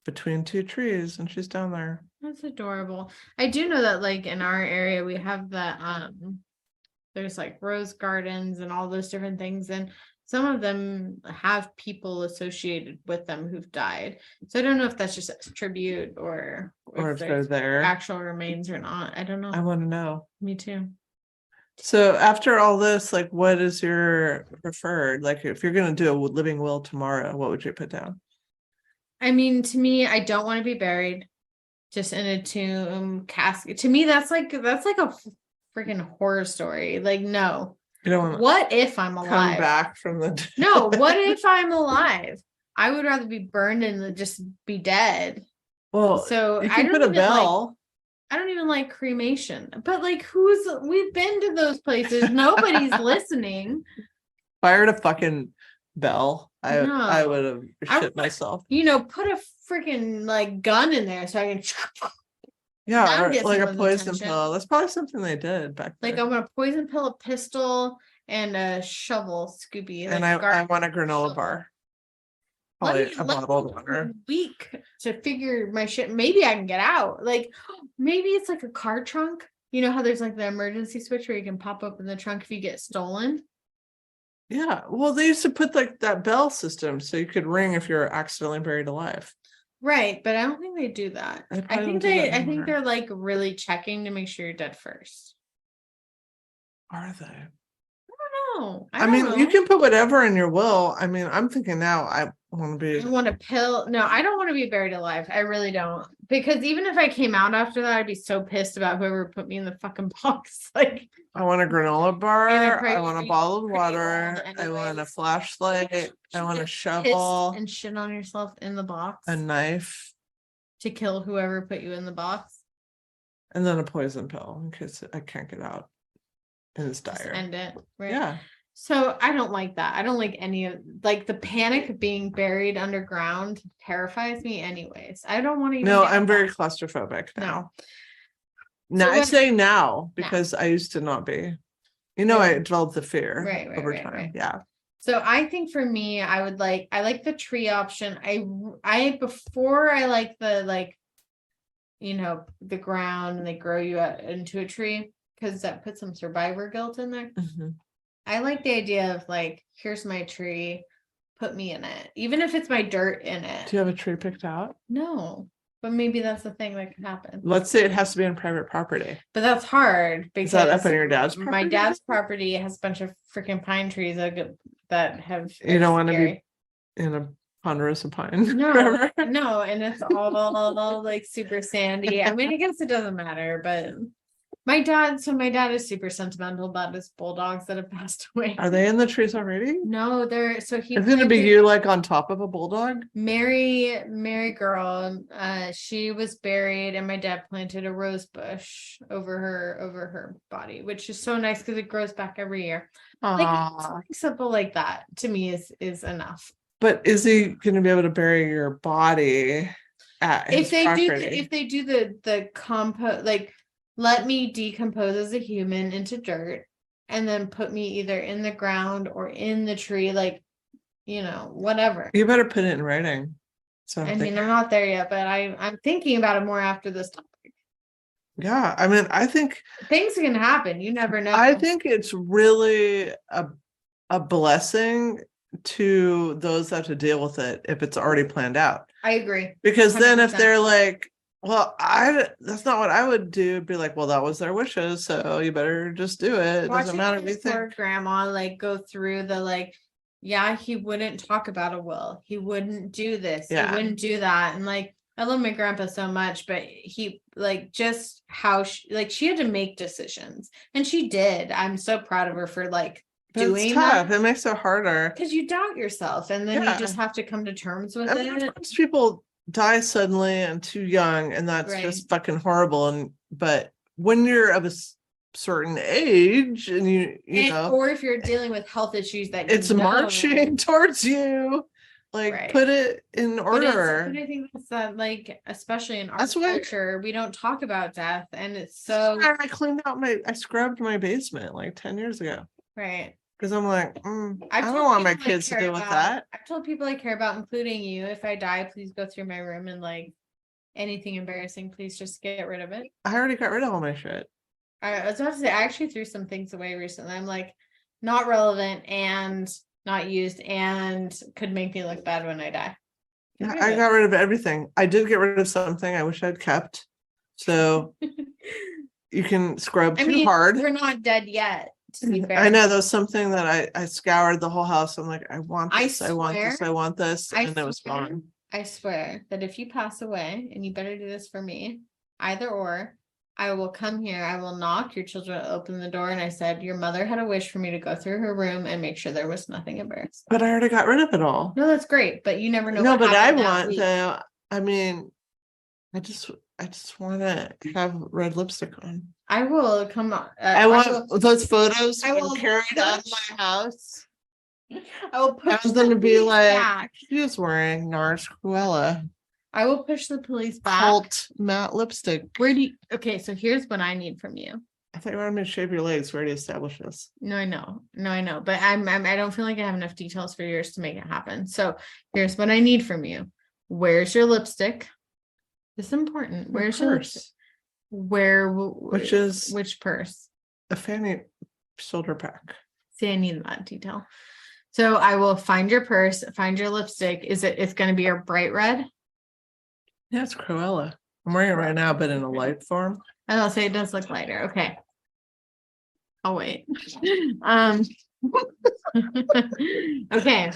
between two trees, and she's down there. That's adorable. I do know that like in our area we have the there's like rose gardens and all those different things, and some of them have people associated with them who've died. So I don't know if that's just a tribute or if they're there actual remains or not. I don't know. I want to know. Me too. So after all this, like, what is your preferred? Like, if you're going to do a living will tomorrow, what would you put down? I mean, to me, I don't want to be buried just in a tomb casket. To me, that's like a freaking horror story. Like, no. You don't want what if I'm alive? Come back from the No, what if I'm alive? I would rather be burned and just be dead. Well, so you can put a bell. I don't even like cremation, but like we've been to those places. Nobody's listening. If I heard a fucking bell, I would have shit myself. Put a freaking like gun in there so I can. Yeah, or like a poison pill. That's probably something they did back then. Like I want a poison pill, a pistol, and a shovel, Scooby. And I want a granola bar. Probably a bottle of water. Week to figure my shit. Maybe I can get out. Like maybe it's like a car trunk. You know how there's like the emergency switch where you can pop open the trunk if you get stolen? Yeah. Well, they used to put like that bell system so you could ring if you're accidentally buried alive. Right, but I don't think they do that. I think they're like really checking to make sure you're dead first. Are they? I don't know. I mean, you can put whatever in your will. I mean, I'm thinking now I want to be. I want a pill. No, I don't want to be buried alive. I really don't. Because even if I came out after that, I'd be so pissed about whoever put me in the fucking box. Like, I want a granola bar. I want a bottle of water. I want a flashlight. I want a shovel. And shit on yourself in the box. A knife. To kill whoever put you in the box. And then a poison pill in case I can't get out. and it's Just dire. end it. Right. Yeah. So I don't like that. I don't like any of like the panic of being buried underground terrifies me anyways. I don't want to even No, deal I'm with very that. claustrophobic now. No. Now So I what- say now because I used to not be. I Really? developed the fear Right, over time. right. Yeah. So I think for me, I like the tree option. Before I like the the ground and they grow you into a tree because that puts some survivor guilt in there. Mhm. I like the idea of like, here's my tree, put me in it, even if it's my dirt in it. Do you have a tree picked out? No, but maybe that's the thing that could happen. Let's say it has to be on private property. But that's hard because Is that up on your dad's my property? dad's property has a bunch of freaking pine trees that have. You don't want to be scary. in a ponderosa pine. No, forever. no, and it's all like super sandy. I mean, I guess it doesn't matter, but my dad is super sentimental about his bulldogs that have passed away. Are they in the trees already? No, he It's gonna be planted- you like on top of a bulldog. Mary girl, she was buried and my dad planted a rose bush over her body, which is so nice because it grows back every year. Like something simple like that to me is enough. But is he gonna be able to bury your body at his property? If they do the compost, like let me decompose as a human into dirt and then put me either in the ground or in the tree, like whatever. You better put it in writing. So I mean, I'm not there yet, but I'm thinking about it more after this topic. yeah, I mean, I think Things can happen. You never know. I think it's really a blessing to those that have to deal with it if it's already planned out. I agree. Because then if 100%. they're like, well, that's not what I would do, it'd be like, well, that was their wishes, so you better just do it. It doesn't matter what you Poor think. grandma like go through the yeah, he wouldn't talk about a will. He wouldn't do this. Yeah. He wouldn't do that. And I love my grandpa so much, but he just how she had to make decisions and she did. I'm so proud of her for But doing it's tough. that. It makes it harder. Because you doubt yourself and then Yeah. you just have to come to terms with I mean, it. sometimes people die suddenly and too young, and that's Right. just fucking horrible. But when you're of a certain age and you know, or if you're dealing with health issues that it's marching towards you, Right. put it in order. But I think that's that especially in our That's why- culture, we don't talk about death, and it's so I cleaned out I scrubbed my basement 10 years ago right. because I'm like, I I've don't told want my people I kids to care deal with about- that. I've told people I care about, including you. If I die, please go through my room and anything embarrassing, please just get rid of it. I already got rid of all my shit. I was about to say I actually threw some things away recently. I'm not relevant and not used and could make me look bad when I die. Yeah, I got rid of everything. I did get rid of something I wish I'd kept. So you can scrub too hard. We're not dead yet. To be fair. I know there was something that I scoured the whole house. I'm like, I want I this, I want this, swear- I want this, I and it was swear- gone. I swear that if you pass away, and you better do this for me, either or, I will come here, I will knock, your children will open the door, and I said, your mother had a wish for me to go through her room and make sure there was nothing embarrassing. But I already got rid of it all. No, that's great, but you never know. No, what but I happened that want week. to, I mean, I just want to have red lipstick on. I will come on. I want those photos I will carried out of push- my house. I will push I was the gonna be police like, back. she was wearing NARS Cruella I will push the police back. cult matte lipstick. Okay, so here's what I need from you. I thought you wanted me to shave your legs. We already established this. No, I know, but I don't feel like I have enough details for yours to make it happen. So here's what I need from you. Where's your lipstick? This is important. Where's your lipstick? Which purse? A fanny shoulder pack. See, I need that detail. So I will find your purse, find your lipstick. It's going to be a bright red? Yeah, it's Cruella. I'm wearing it right now, but in a light form. I'll say it does look lighter. Okay. I'll wait. Okay.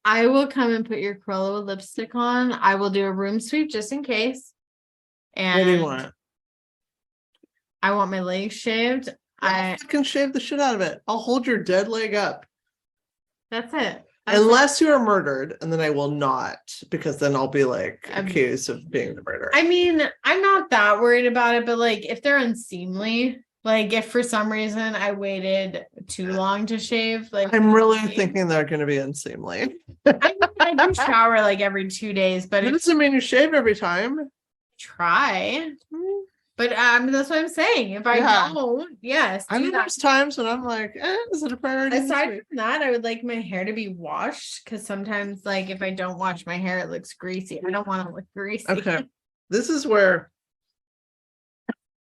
I will come and put your Cruella lipstick on. I will do a room sweep just in case. And What do you want? I want my legs shaved. I can shave the shit out of it. I'll hold your dead leg up. That's it. Unless you are murdered, and then I will not, because then I'll be I'm- accused of being the murderer. I mean, I'm not that worried about it, but if they're unseemly, Like if for some reason I waited too long to shave, like I'm really thinking they're going to be unseemly. I do shower like every 2 days, but That it's doesn't mean you shave every time. try. But that's what I'm saying. If I Yeah. don't, yes, I do mean, that. there's times when I'm like, is it a priority? this Aside week? from that, I would like my hair to be washed because sometimes, like, if I don't wash my hair, it looks greasy. I don't want to look greasy. Okay. This is where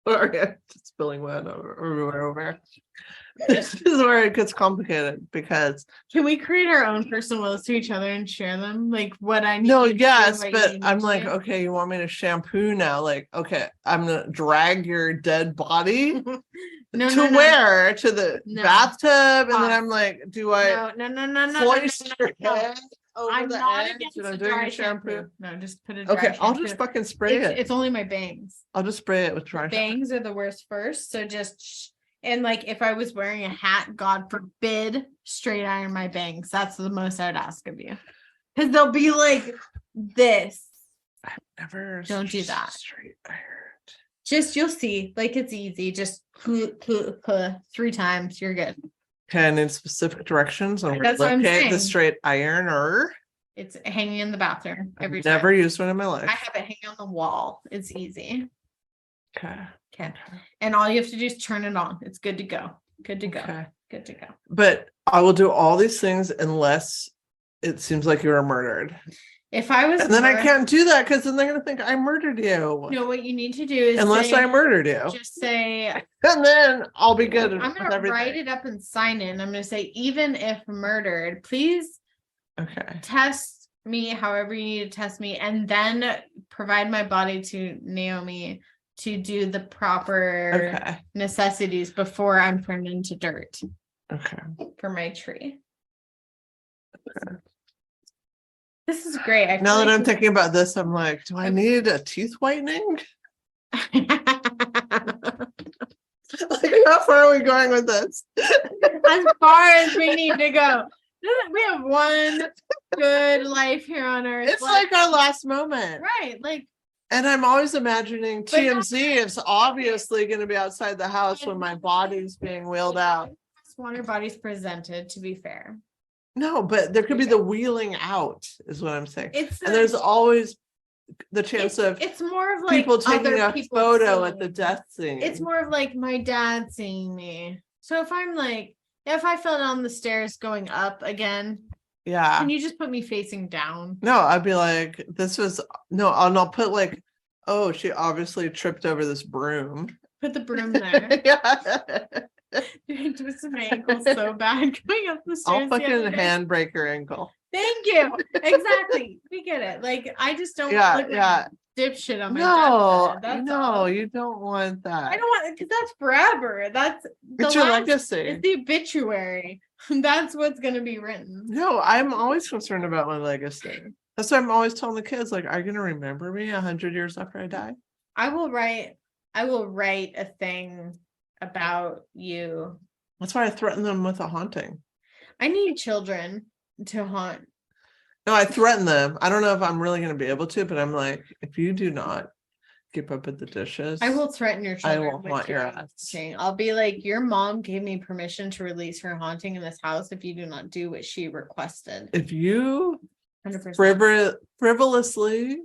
sorry, I'm just spilling wet over. This is where it gets complicated because Can we create our own personal wills to each other and share them? Like what I need no, you to do, yes, what but you I'm need like, to okay, you want me to shampoo now? Like, okay, I'm gonna drag your dead body do. where? To the No. bathtub, and then Pause. I'm like, do I No. hoist your no. head over I'm the not edge against and I'm a doing dry your shampoo? No, just put a dry Okay, I'll shampoo. just fucking spray it. It's only my bangs. I'll just spray it with dry shampoo. Bangs are the worst first, so just and like if I was wearing a hat, God forbid, straight iron my bangs. That's the most I'd ask of you, because they'll be like this. I've never Don't do that. Straight ironed. Just you'll see, like it's easy. Just 3 times, you're good. Okay, I need specific directions on where to That's what I'm locate the saying. straight ironer. It's hanging in the bathroom every I've time. never used one in my life. I have it hanging on the wall. It's easy. Okay. Okay. And all you have to do is turn it on. It's good to go. Good to go. Okay. Good to go. But I will do all these things unless it seems like you were murdered. If I was And then I can't do that because then they're gonna think I murdered you. No, what you need to do is Unless I murdered you. just say And then I'll be good. I'm with gonna everything. write it up and sign it. And I'm gonna say, even if murdered, please Okay. test me however you need to test me, and then provide my body to Naomi to do the proper Okay. necessities before I'm turned into dirt Okay. for my tree. Okay. This is great. I Now feel that like I'm thinking about this, I'm like, do I need a teeth whitening? Like, how far are we going with this? As far as we need to go. We have one good life here on earth. It's like our last moment. Right. Like, and I'm always imagining TMZ is obviously going to be outside the house when my body's being wheeled out. Water bodies presented, to be fair. No, but there could be the wheeling out, is what I'm saying. And there's always the chance of it's more of like people taking a photo at the me. death scene. It's more of like my dad seeing me. So if I'm like, if I fell down the stairs going up again, yeah, can you just put me facing down? No, I'd be like, I'll put like, oh, she obviously tripped over this broom. Put the broom there. Yeah. Dude, twisted my ankle so bad going up the stairs. I'll fucking handbrake your ankle. Thank you. Exactly. We get it. Like, I just don't look like dipshit on my deathbed. No, you don't want that. I don't want, because that's forever. It's your legacy. It's the obituary. That's what's going to be written. No, I'm always concerned about my legacy. That's why I'm always telling the kids, like, are you going to remember me 100 years after I die? I will write a thing about you. That's why I threaten them with a haunting. I need children to haunt. No, I threaten them. I don't know if I'm really going to be able to, but I'm like, if you do not keep up with the dishes, I will threaten your children. I will haunt your ass. I'll be like, your mom gave me permission to release her haunting in this house if you do not do what she requested. If you 100%. frivolously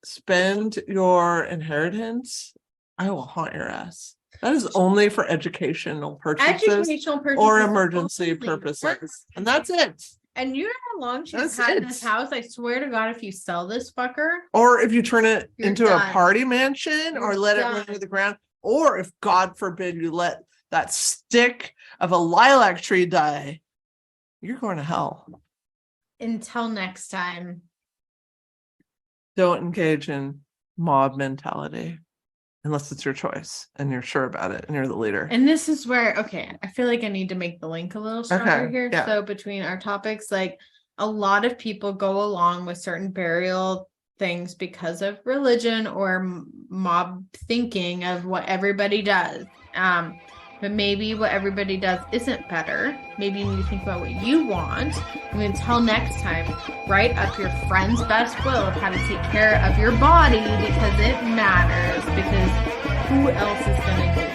spend your inheritance, I will haunt your ass. That is only for educational purposes or emergency purposes. And that's it. And you know how long she's had this house? I swear to God, if you sell this fucker. Or if you turn it into done. a party mansion or let it run to the ground. Or if, God forbid, you let that stick of a lilac tree die, you're going to hell. Until next time. Don't engage in mob mentality. Unless it's your choice and you're sure about it and you're the leader. And this is where, okay, I feel like I need to make the link a little stronger here. Yeah. So between our topics, like a lot of people go along with certain burial things because of religion or mob thinking of what everybody does. But maybe what everybody does isn't better. Maybe you need to think about what you want. And until next time, write up your friend's best will of how to take care of your body because it matters. Because who else is going to do it?